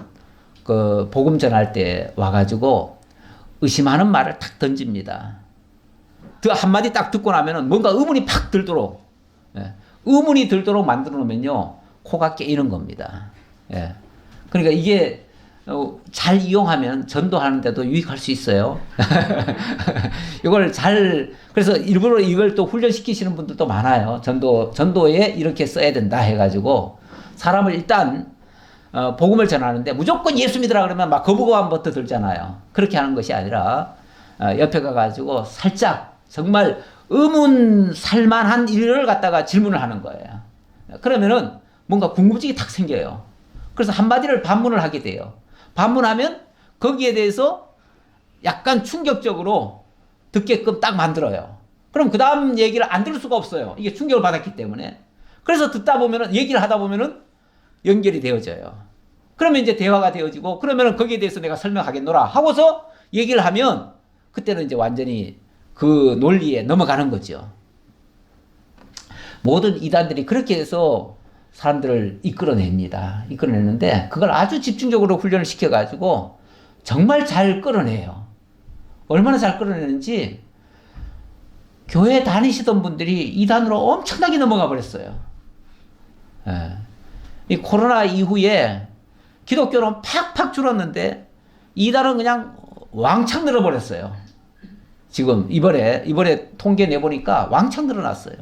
그 복음 전할 때 와가지고 의심하는 말을 탁 던집니다. 한마디 딱 듣고 나면은 뭔가 의문이 팍 들도록, 의문이 들도록 만들어 놓으면요, 코가 깨이는 겁니다. 그러니까 이게 잘 이용하면 전도하는데도 유익할 수 있어요. 이걸 그래서 일부러 이걸 또 훈련시키시는 분들도 많아요. 전도에 이렇게 써야 된다 해가지고 사람을 일단 복음을 전하는데 무조건 예수 믿으라 그러면 막 거부감부터 들잖아요. 그렇게 하는 것이 아니라 옆에 가가지고 살짝 정말 의문 살만한 일을 갖다가 질문을 하는 거예요. 그러면은 뭔가 궁금증이 탁 생겨요. 그래서 한마디를 반문을 하게 돼요. 반문하면 거기에 대해서 약간 충격적으로 듣게끔 딱 만들어요. 그럼 그 다음 얘기를 안 들을 수가 없어요. 이게 충격을 받았기 때문에. 그래서 듣다 보면은, 얘기를 하다 보면은 연결이 되어져요. 그러면 이제 대화가 되어지고, 그러면은 거기에 대해서 내가 설명하겠노라 하고서 얘기를 하면 그때는 이제 완전히 그 논리에 넘어가는 거죠. 모든 이단들이 그렇게 해서 사람들을 이끌어냅니다. 이끌어내는데 그걸 아주 집중적으로 훈련을 시켜가지고 정말 잘 끌어내요. 얼마나 잘 끌어내는지 교회 다니시던 분들이 이단으로 엄청나게 넘어가 버렸어요. 예. 이 코로나 이후에 기독교는 팍팍 줄었는데 이단은 그냥 왕창 늘어버렸어요. 지금 이번에 통계 내보니까 왕창 늘어났어요.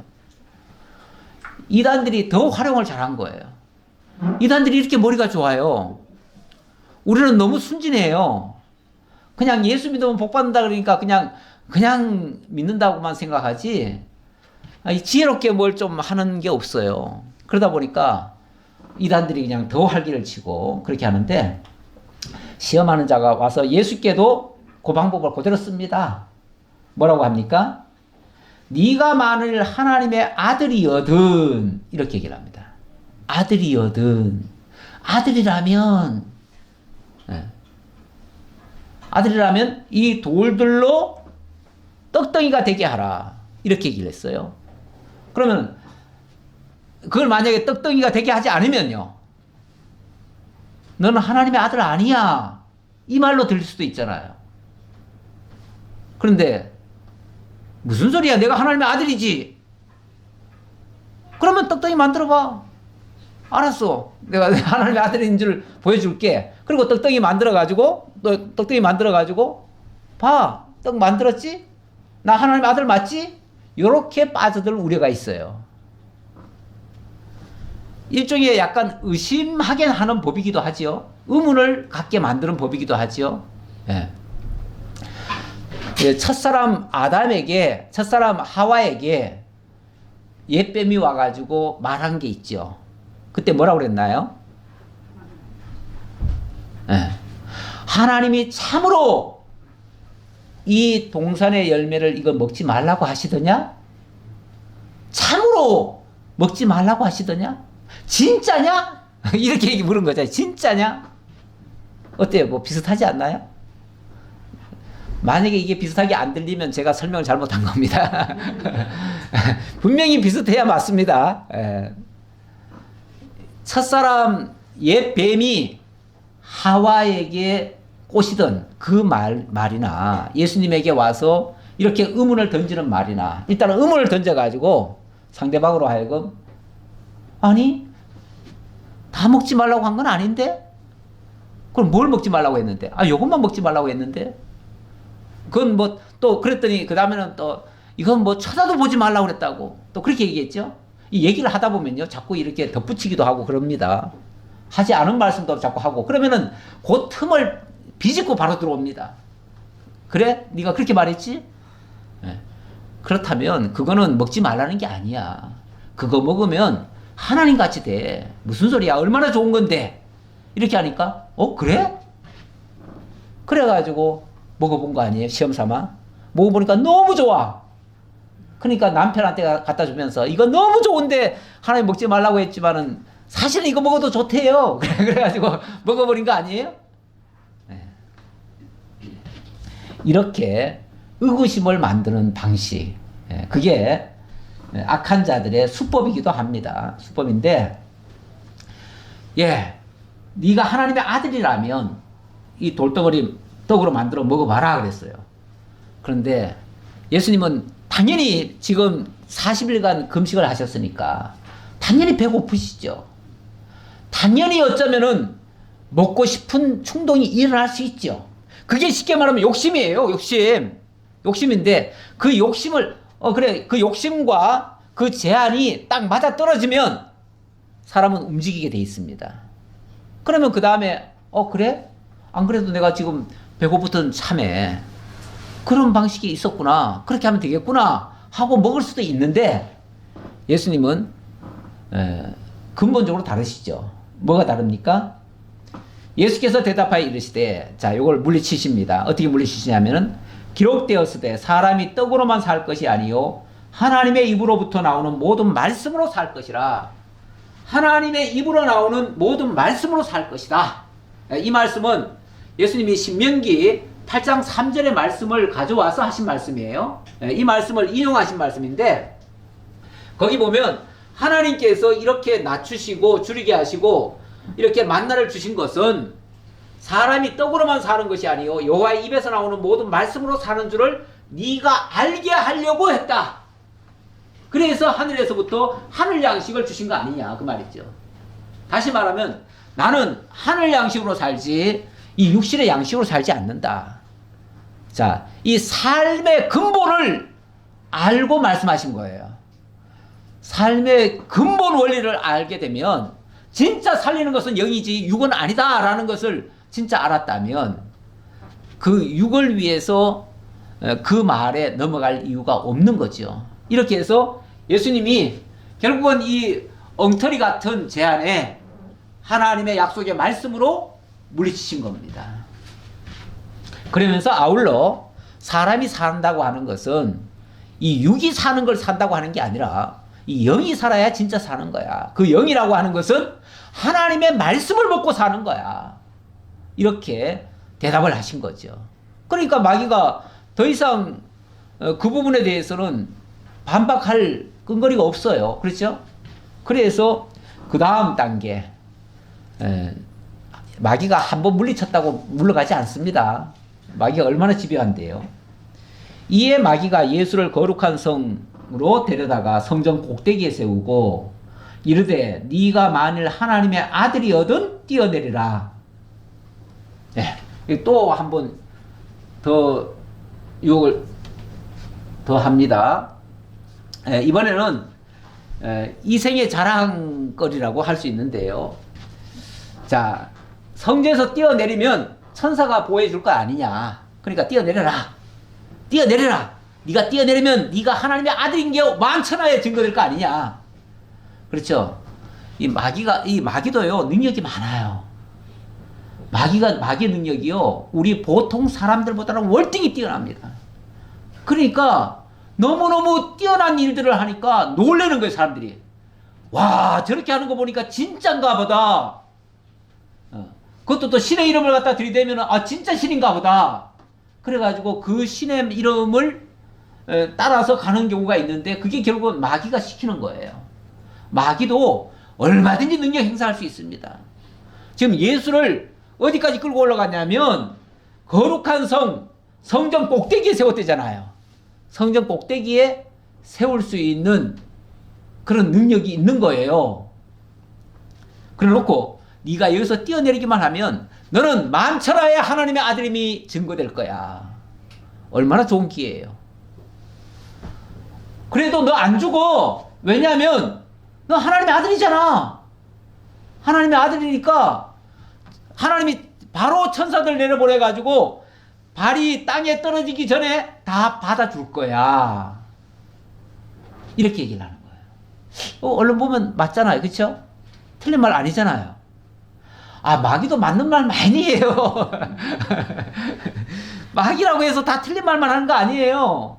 이단들이 더 활용을 잘한 거예요. 이단들이 이렇게 머리가 좋아요. 우리는 너무 순진해요. 그냥 예수 믿으면 복 받는다 그러니까 그냥 믿는다고만 생각하지 지혜롭게 뭘 좀 하는 게 없어요. 그러다 보니까 이단들이 그냥 더 활기를 치고 그렇게 하는데 시험하는 자가 와서 예수께도 그 방법을 그대로 씁니다. 뭐라고 합니까? 네가 만일 하나님의 아들이여든 이렇게 얘기를 합니다. 아들이여든 아들이라면 아들이라면 이 돌들로 떡덩이가 되게 하라 이렇게 얘기를 했어요. 그러면 그걸 만약에 떡덩이가 되게 하지 않으면요 너는 하나님의 아들 아니야 이 말로 들릴 수도 있잖아요. 그런데 무슨 소리야 내가 하나님의 아들이지 그러면 떡덩이 만들어봐. 알았어 내가 하나님의 아들인 줄 보여줄게. 그리고 떡덩이 만들어가지고 봐 떡 만들었지 나 하나님의 아들 맞지 요렇게 빠져들 우려가 있어요. 일종의 약간 의심하게 하는 법이기도 하지요. 의문을 갖게 만드는 법이기도 하지요. 예. 첫사람 하와에게 옛뱀이 와가지고 말한 게 있죠. 그때 뭐라고 그랬나요? 예. 하나님이 참으로 이 동산의 열매를 이거 먹지 말라고 하시더냐? 참으로 먹지 말라고 하시더냐? 진짜냐? 이렇게 물은 거잖아요. 진짜냐? 어때요? 뭐 비슷하지 않나요? 만약에 이게 비슷하게 안 들리면 제가 설명을 잘못한 겁니다. 분명히 비슷해야 맞습니다. 첫사람 옛 뱀이 하와에게 꼬시던 그 말이나 예수님에게 와서 이렇게 의문을 던지는 말이나 일단은 의문을 던져가지고 상대방으로 하여금 아니 다 먹지 말라고 한 건 아닌데? 그럼 뭘 먹지 말라고 했는데? 요것만 먹지 말라고 했는데? 그건 뭐 또 그랬더니 그 다음에는 또 이건 뭐 쳐다도 보지 말라고 그랬다고 또 그렇게 얘기했죠. 이 얘기를 하다 보면요 자꾸 이렇게 덧붙이기도 하고 그럽니다. 하지 않은 말씀도 자꾸 하고 그러면은 그 틈을 비집고 바로 들어옵니다. 그래? 네가 그렇게 말했지? 네. 그렇다면 그거는 먹지 말라는 게 아니야. 그거 먹으면 하나님 같이 돼. 무슨 소리야? 얼마나 좋은 건데? 이렇게 하니까 그래? 그래가지고 먹어본 거 아니에요? 시험 삼아 먹어보니까 너무 좋아. 그러니까 남편한테 갖다 주면서 이거 너무 좋은데 하나님 먹지 말라고 했지만은 사실은 이거 먹어도 좋대요. 그래가지고 먹어버린 거 아니에요? 네. 이렇게 의구심을 만드는 방식, 그게 악한 자들의 수법이기도 합니다. 수법인데, 네가 하나님의 아들이라면 이 돌덩어리 떡으로 만들어 먹어봐라 그랬어요. 그런데 예수님은 당연히 지금 40일간 금식을 하셨으니까 당연히 배고프시죠. 당연히 어쩌면은 먹고 싶은 충동이 일어날 수 있죠. 그게 쉽게 말하면 욕심이에요. 욕심인데 그 욕심을 그 욕심과 그 제한이 딱 맞아 떨어지면 사람은 움직이게 돼 있습니다. 그러면 그 다음에 그래? 안 그래도 내가 지금 배고프던 참에 그런 방식이 있었구나. 그렇게 하면 되겠구나 하고 먹을 수도 있는데 예수님은 근본적으로 다르시죠. 뭐가 다릅니까? 예수께서 대답하여 이르시되, 자, 요걸 물리치십니다. 어떻게 물리치시냐면은 기록되었으되 사람이 떡으로만 살 것이 아니요 하나님의 입으로부터 나오는 모든 말씀으로 살 것이라. 하나님의 입으로 나오는 모든 말씀으로 살 것이다. 이 말씀은 예수님이 신명기 8장 3절의 말씀을 가져와서 하신 말씀이에요. 이 말씀을 인용하신 말씀인데 거기 보면 하나님께서 이렇게 낮추시고 줄이게 하시고 이렇게 만나를 주신 것은 사람이 떡으로만 사는 것이 아니요 여호와의 입에서 나오는 모든 말씀으로 사는 줄을 네가 알게 하려고 했다. 그래서 하늘에서부터 하늘 양식을 주신 거 아니냐 그 말이죠. 다시 말하면 나는 하늘 양식으로 살지 이 육신의 양식으로 살지 않는다. 자, 이 삶의 근본을 알고 말씀하신 거예요. 삶의 근본 원리를 알게 되면 진짜 살리는 것은 영이지 육은 아니다라는 것을 진짜 알았다면 그 육을 위해서 그 말에 넘어갈 이유가 없는 거죠. 이렇게 해서 예수님이 결국은 이 엉터리 같은 제안에 하나님의 약속의 말씀으로 물리치신 겁니다. 그러면서 아울러 사람이 산다고 하는 것은 이 육이 사는 걸 산다고 하는 게 아니라 이 영이 살아야 진짜 사는 거야. 그 영이라고 하는 것은 하나님의 말씀을 먹고 사는 거야. 이렇게 대답을 하신 거죠. 그러니까 마귀가 더 이상 그 부분에 대해서는 반박할 끈거리가 없어요. 그렇죠? 그래서 그 다음 단계 마귀가 한번 물리쳤다고 물러가지 않습니다. 마귀가 얼마나 집요한데요. 이에 마귀가 예수를 거룩한 성으로 데려다가 성전 꼭대기에 세우고 이르되 네가 만일 하나님의 아들이거든 뛰어내리라. 네, 또 한번 더 유혹을 더 합니다. 이번에는 이생의 자랑거리라고 할 수 있는데요. 자, 성전에서 뛰어내리면 천사가 보호해줄 거 아니냐. 그러니까 뛰어내려라. 뛰어내려라. 네가 뛰어내리면 네가 하나님의 아들인 게 만천하에 증거될 거 아니냐. 그렇죠? 이 마귀도요 능력이 많아요. 마귀 능력이요 우리 보통 사람들보다는 월등히 뛰어납니다. 그러니까 너무너무 뛰어난 일들을 하니까 놀라는 거예요, 사람들이. 와, 저렇게 하는 거 보니까 진짠가 보다. 그것도 또 신의 이름을 갖다 들이대면 아, 진짜 신인가 보다. 그래가지고 그 신의 이름을 따라서 가는 경우가 있는데 그게 결국은 마귀가 시키는 거예요. 마귀도 얼마든지 능력 행사할 수 있습니다. 지금 예수를 어디까지 끌고 올라갔냐면 거룩한 성전 꼭대기에 세웠대잖아요. 성전 꼭대기에 세울 수 있는 그런 능력이 있는 거예요. 그래 놓고 네가 여기서 뛰어내리기만 하면 너는 만천하에 하나님의 아들임이 증거될 거야. 얼마나 좋은 기회예요. 그래도 너 안 죽어. 왜냐하면 너 하나님의 아들이잖아. 하나님의 아들이니까 하나님이 바로 천사들 내려보내가지고 발이 땅에 떨어지기 전에 다 받아줄 거야. 이렇게 얘기를 하는 거예요. 얼른 보면 맞잖아요. 그렇죠? 틀린 말 아니잖아요. 아, 마귀도 맞는 말 많이 해요. 마귀라고 해서 다 틀린 말만 하는 거 아니에요.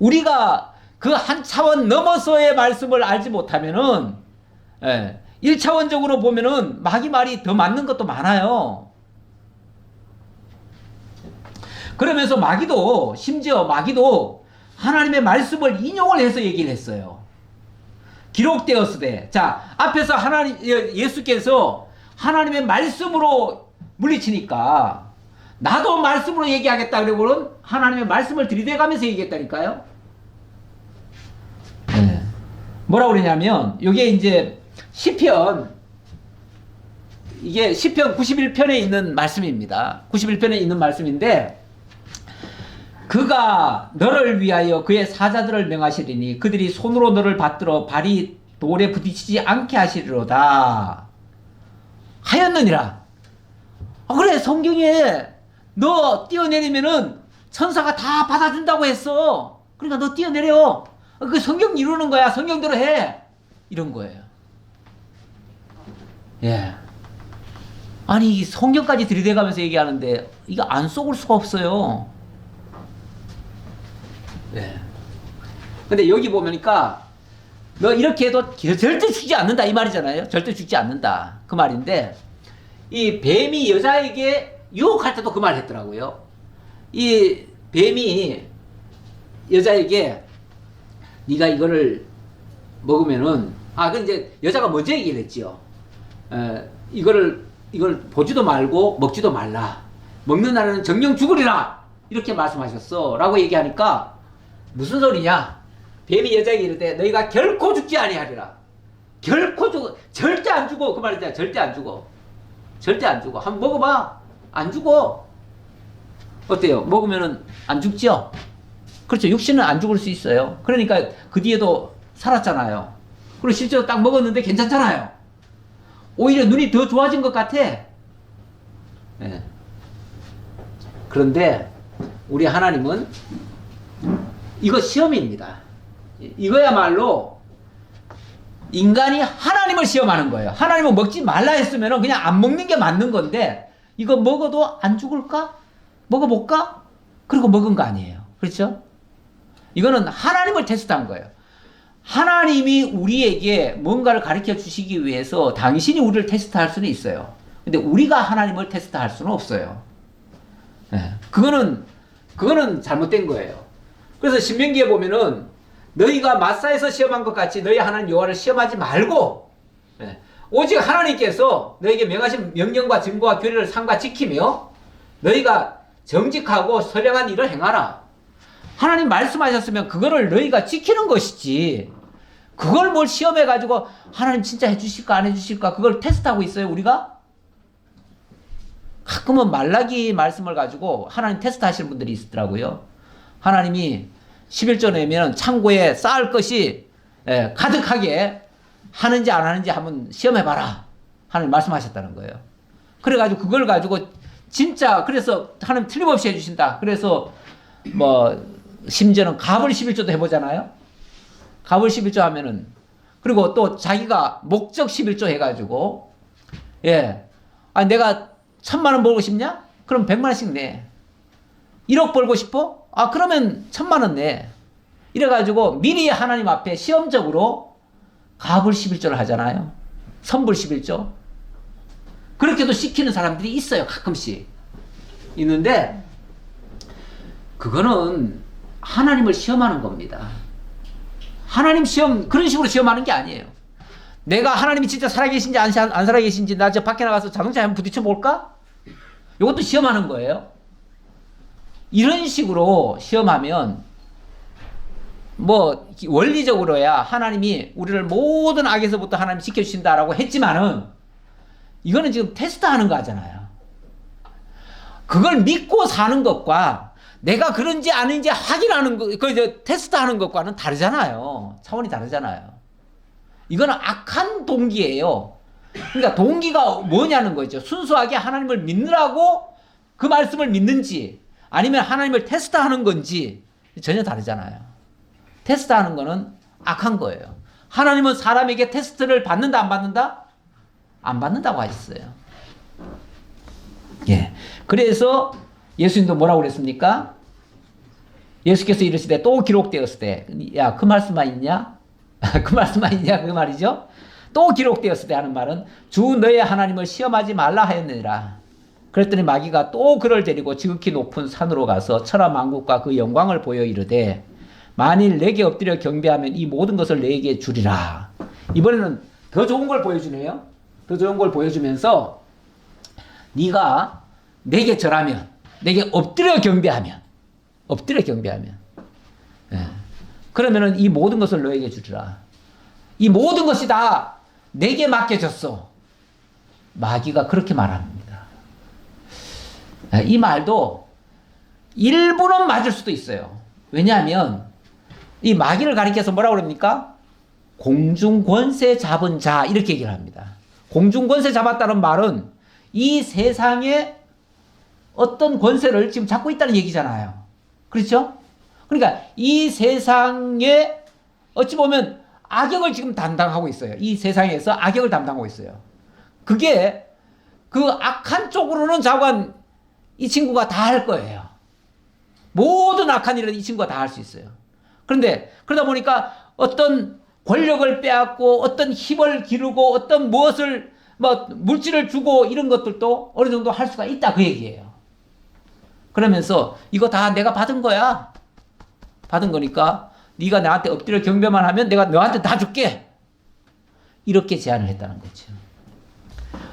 우리가 그 한 차원 넘어서의 말씀을 알지 못하면은 1차원적으로 보면은 마귀 말이 더 맞는 것도 많아요. 그러면서 심지어 마귀도 하나님의 말씀을 인용을 해서 얘기를 했어요. 기록되었으되. 자, 앞에서 예수께서 하나님의 말씀으로 물리치니까 나도 말씀으로 얘기하겠다 그러고는 하나님의 말씀을 들이대가면서 얘기했다니까요. 네. 뭐라고 그러냐면 이게 이제 이게 시편 91편에 있는 말씀입니다. 91편에 있는 말씀인데 그가 너를 위하여 그의 사자들을 명하시리니 그들이 손으로 너를 받들어 발이 돌에 부딪히지 않게 하시리로다 하였느니라. 그래, 성경에 너 뛰어내리면은 천사가 다 받아준다고 했어. 그러니까 너 뛰어내려. 그 성경 이루는 거야. 성경대로 해. 이런 거예요. 예. 아니, 성경까지 들이대가면서 얘기하는데 이거 안 속을 수가 없어요. 예. 근데 여기 보니까 너 이렇게 해도 절대 죽지 않는다 이 말이잖아요. 절대 죽지 않는다 그 말인데 이 뱀이 여자에게 유혹할 때도 그 말 했더라고요. 이 뱀이 여자에게 네가 이거를 먹으면은 그 이제 여자가 먼저 얘기를 했지요. 이걸 보지도 말고 먹지도 말라. 먹는 날에는 정령 죽으리라. 이렇게 말씀하셨어 라고 얘기하니까 무슨 소리냐? 뱀이 여자에게 이르되 너희가 결코 죽지 아니하리라. 결코 절대 안 죽어. 그 말이잖아. 절대 안 죽어. 절대 안 죽어. 한번 먹어봐. 안 죽어. 어때요? 먹으면은 안 죽죠? 그렇죠. 육신은 안 죽을 수 있어요. 그러니까 그 뒤에도 살았잖아요. 그리고 실제로 딱 먹었는데 괜찮잖아요. 오히려 눈이 더 좋아진 것 같아. 네. 그런데 우리 하나님은 이거 시험입니다. 이거야말로 인간이 하나님을 시험하는 거예요. 하나님은 먹지 말라 했으면 그냥 안 먹는 게 맞는 건데 이거 먹어도 안 죽을까? 먹어볼까? 그리고 먹은 거 아니에요. 그렇죠? 이거는 하나님을 테스트한 거예요. 하나님이 우리에게 뭔가를 가르쳐 주시기 위해서 당신이 우리를 테스트할 수는 있어요. 근데 우리가 하나님을 테스트할 수는 없어요. 네. 그거는 잘못된 거예요. 그래서 신명기에 보면은 너희가 마사에서 시험한 것 같이 너희 하나님 여호와를 시험하지 말고 네. 오직 하나님께서 너에게 명하신 명령과 증거와 규례를 삼가 지키며 너희가 정직하고 선량한 일을 행하라. 하나님 말씀하셨으면 그거를 너희가 지키는 것이지. 그걸 뭘 시험해가지고 하나님 진짜 해주실까 안 해주실까 그걸 테스트하고 있어요 우리가? 가끔은 말라기 말씀을 가지고 하나님 테스트 하시는 분들이 있더라고요. 하나님이 11조 내면 창고에 쌓을 것이 가득하게 하는지 안 하는지 한번 시험해봐라. 하나님 말씀하셨다는 거예요. 그래가지고 그걸 가지고 진짜 그래서 하나님 틀림없이 해주신다. 그래서 뭐 심지어는 갑을 11조도 해보잖아요. 갑을 11조 하면은 그리고 또 자기가 목적 11조 해가지고 아니 내가 1,000,000원 벌고 싶냐? 그럼 100만원씩 내. 1억 벌고 싶어? 아 그러면 1,000,000원 내. 이래가지고 미리 하나님 앞에 시험적으로 갑을 11조를 하잖아요. 선불 11조. 그렇게도 시키는 사람들이 있어요. 가끔씩. 있는데 그거는 하나님을 시험하는 겁니다. 하나님 시험 그런 식으로 시험하는 게 아니에요. 내가 하나님이 진짜 살아계신지 안 살아계신지 나 저 밖에 나가서 자동차에 한번 부딪혀 볼까? 이것도 시험하는 거예요. 이런 식으로 시험하면 뭐 원리적으로야 하나님이 우리를 모든 악에서부터 하나님 지켜주신다라고 했지만은 이거는 지금 테스트하는 거잖아요. 그걸 믿고 사는 것과 내가 그런지 아닌지 확인하는 거, 그 이제 테스트하는 것과는 다르잖아요. 차원이 다르잖아요. 이거는 악한 동기예요. 그러니까 동기가 뭐냐는 거죠. 순수하게 하나님을 믿느라고 그 말씀을 믿는지 아니면 하나님을 테스트하는 건지 전혀 다르잖아요. 테스트하는 거는 악한 거예요. 하나님은 사람에게 테스트를 받는다 안 받는다? 안 받는다고 하셨어요. 예. 그래서 예수님도 뭐라고 그랬습니까? 예수께서 이르시되 또 기록되었을 때, 야, 그 말씀만 있냐? 그 말씀만 있냐? 그 말이죠. 또 기록되었을 때 하는 말은 주 너의 하나님을 시험하지 말라 하였느니라. 그랬더니 마귀가 또 그를 데리고 지극히 높은 산으로 가서 천하만국과 그 영광을 보여 이르되 만일 내게 엎드려 경배하면 이 모든 것을 내게 주리라. 이번에는 더 좋은 걸 보여주네요. 더 좋은 걸 보여주면서 네가 내게 절하면, 내게 엎드려 경배하면 그러면은 이 모든 것을 너에게 주리라. 이 모든 것이 다 내게 맡겨졌어. 마귀가 그렇게 말합니다. 이 말도 일부는 맞을 수도 있어요. 왜냐하면 이 마귀를 가리켜서 뭐라고 그럽니까? 공중권세 잡은 자 이렇게 얘기를 합니다. 공중권세 잡았다는 말은 이 세상에 어떤 권세를 지금 잡고 있다는 얘기잖아요. 그렇죠? 그러니까 이 세상에 어찌 보면 악역을 지금 담당하고 있어요. 이 세상에서 악역을 담당하고 있어요. 그게 그 악한 쪽으로는 자관 이 친구가 다 할 거예요. 모든 악한 일은 이 친구가 다 할 수 있어요. 그런데 그러다 보니까 어떤 권력을 빼앗고 어떤 힘을 기르고 어떤 무엇을 뭐 물질을 주고 이런 것들도 어느 정도 할 수가 있다 그 얘기예요. 그러면서 이거 다 내가 받은 거야. 받은 거니까 네가 나한테 엎드려 경배만 하면 내가 너한테 다 줄게. 이렇게 제안을 했다는 거죠.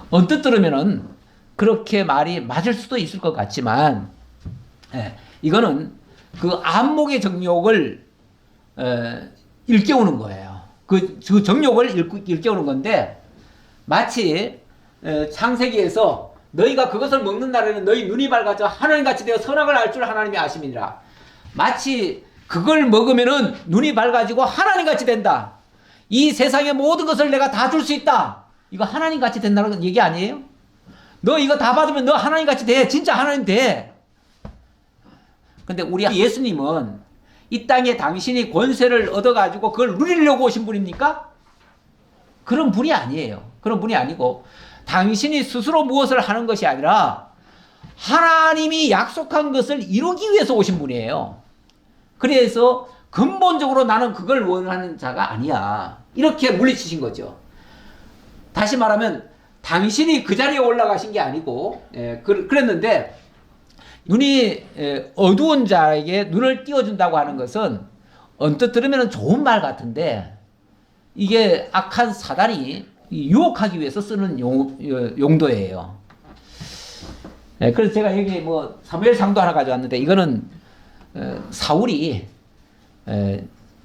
언뜻 들으면은 그렇게 말이 맞을 수도 있을 것 같지만 이거는 그 안목의 정욕을 일깨우는 거예요. 그 정욕을 일깨우는 건데, 마치 창세기에서 너희가 그것을 먹는 날에는 너희 눈이 밝아져 하나님같이 되어 선악을 알 줄 하나님이 아심이니라. 마치 그걸 먹으면은 눈이 밝아지고 하나님같이 된다. 이 세상의 모든 것을 내가 다 줄 수 있다. 이거 하나님같이 된다는 얘기 아니에요? 너 이거 다 받으면 너 하나님같이 돼. 진짜 하나님 돼. 근데 우리 예수님은 이 땅에 당신이 권세를 얻어가지고 그걸 누리려고 오신 분입니까? 그런 분이 아니에요. 그런 분이 아니고, 당신이 스스로 무엇을 하는 것이 아니라 하나님이 약속한 것을 이루기 위해서 오신 분이에요. 그래서 근본적으로 나는 그걸 원하는 자가 아니야. 이렇게 물리치신 거죠. 다시 말하면 당신이 그 자리에 올라가신 게 아니고, 그랬는데, 눈이 어두운 자에게 눈을 띄워준다고 하는 것은 언뜻 들으면 좋은 말 같은데, 이게 악한 사단이 유혹하기 위해서 쓰는 용도예요. 그래서 제가 여기 뭐 사무엘상도 하나 가져왔는데, 이거는 사울이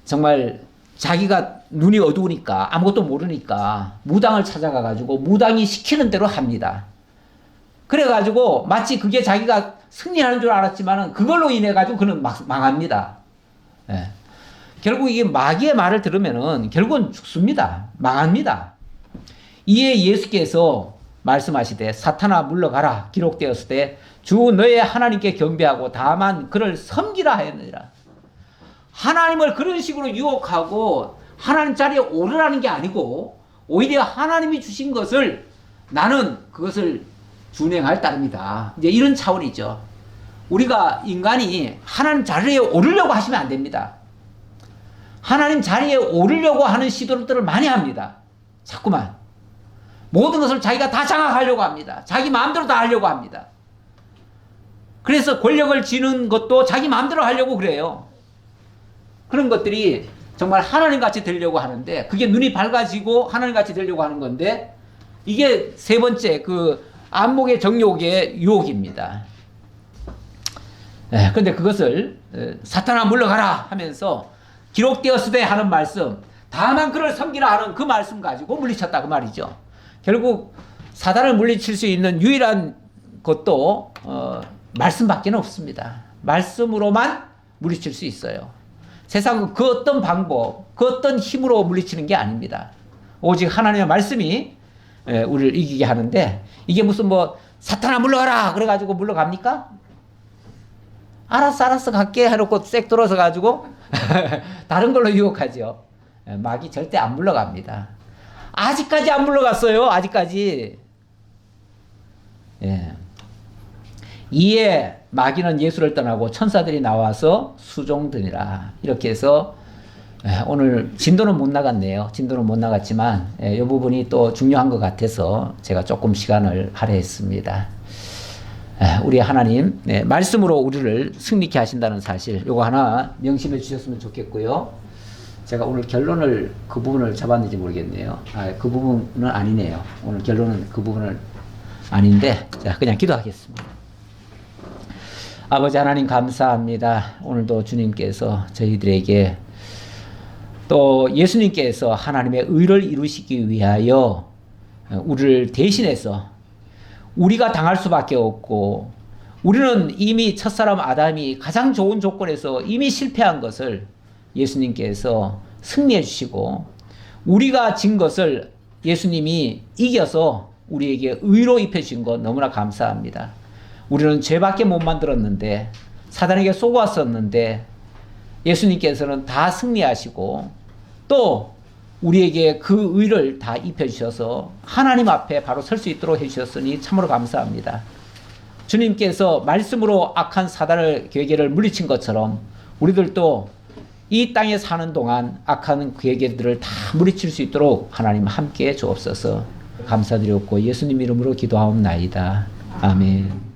정말 자기가 눈이 어두우니까 아무것도 모르니까 무당을 찾아가 가지고 무당이 시키는 대로 합니다. 그래 가지고 마치 그게 자기가 승리하는 줄 알았지만은 그걸로 인해 가지고 그는 망합니다. 결국 이게 마귀의 말을 들으면은 결국은 죽습니다. 망합니다. 이에 예수께서 말씀하시되 사탄아 물러가라 기록되었을 때 주 너의 하나님께 경배하고 다만 그를 섬기라 하였느니라. 하나님을 그런 식으로 유혹하고 하나님 자리에 오르라는 게 아니고, 오히려 하나님이 주신 것을 나는 그것을 준행할 따름이다. 이제 이런 차원이죠. 우리가 인간이 하나님 자리에 오르려고 하시면 안 됩니다. 하나님 자리에 오르려고 하는 시도들을 많이 합니다. 자꾸만 모든 것을 자기가 다 장악하려고 합니다. 자기 마음대로 다 하려고 합니다. 그래서 권력을 쥐는 것도 자기 마음대로 하려고 그래요. 그런 것들이 정말 하나님같이 되려고 하는데, 그게 눈이 밝아지고 하나님같이 되려고 하는 건데, 이게 세 번째 그 안목의 정욕의 유혹입니다. 그런데 그것을 사탄아 물러가라 하면서 기록되었으되 하는 말씀, 다만 그를 섬기라 하는 그 말씀 가지고 물리쳤다 그 말이죠. 결국 사단을 물리칠 수 있는 유일한 것도 말씀밖에 없습니다. 말씀으로만 물리칠 수 있어요. 세상은 그 어떤 방법, 그 어떤 힘으로 물리치는 게 아닙니다. 오직 하나님의 말씀이 우리를 이기게 하는데, 이게 무슨 뭐 사탄아 물러가라 그래가지고 물러갑니까? 알았어 갈게 해놓고 쌔 들어서 가지고 다른 걸로 유혹하죠. 마귀 절대 안 물러갑니다. 아직까지 안 물러갔어요. 아직까지. 이에 마귀는 예수를 떠나고 천사들이 나와서 수종드니라. 이렇게 해서 오늘 진도는 못 나갔네요. 진도는 못 나갔지만 이 부분이 또 중요한 것 같아서 제가 조금 시간을 할애했습니다. 우리 하나님 말씀으로 우리를 승리케 하신다는 사실, 요거 하나 명심해 주셨으면 좋겠고요. 제가 오늘 결론을 그 부분을 잡았는지 모르겠네요. 그 부분은 아니네요. 오늘 결론은 그 부분은 아닌데, 자 그냥 기도하겠습니다. 아버지 하나님 감사합니다. 오늘도 주님께서 저희들에게 또 예수님께서 하나님의 의를 이루시기 위하여 우리를 대신해서 우리가 당할 수밖에 없고, 우리는 이미 첫사람 아담이 가장 좋은 조건에서 이미 실패한 것을 예수님께서 승리해 주시고, 우리가 진 것을 예수님이 이겨서 우리에게 의로 입혀주신 것 너무나 감사합니다. 우리는 죄밖에 못 만들었는데, 사단에게 속았었는데 예수님께서는 다 승리하시고 또 우리에게 그 의를 다 입혀주셔서 하나님 앞에 바로 설 수 있도록 해주셨으니 참으로 감사합니다. 주님께서 말씀으로 악한 사단의 괴계를 물리친 것처럼 우리들도 이 땅에 사는 동안 악한 괴계들을 다 물리칠 수 있도록 하나님 함께 주옵소서. 감사드렸고 예수님 이름으로 기도하옵나이다. 아멘.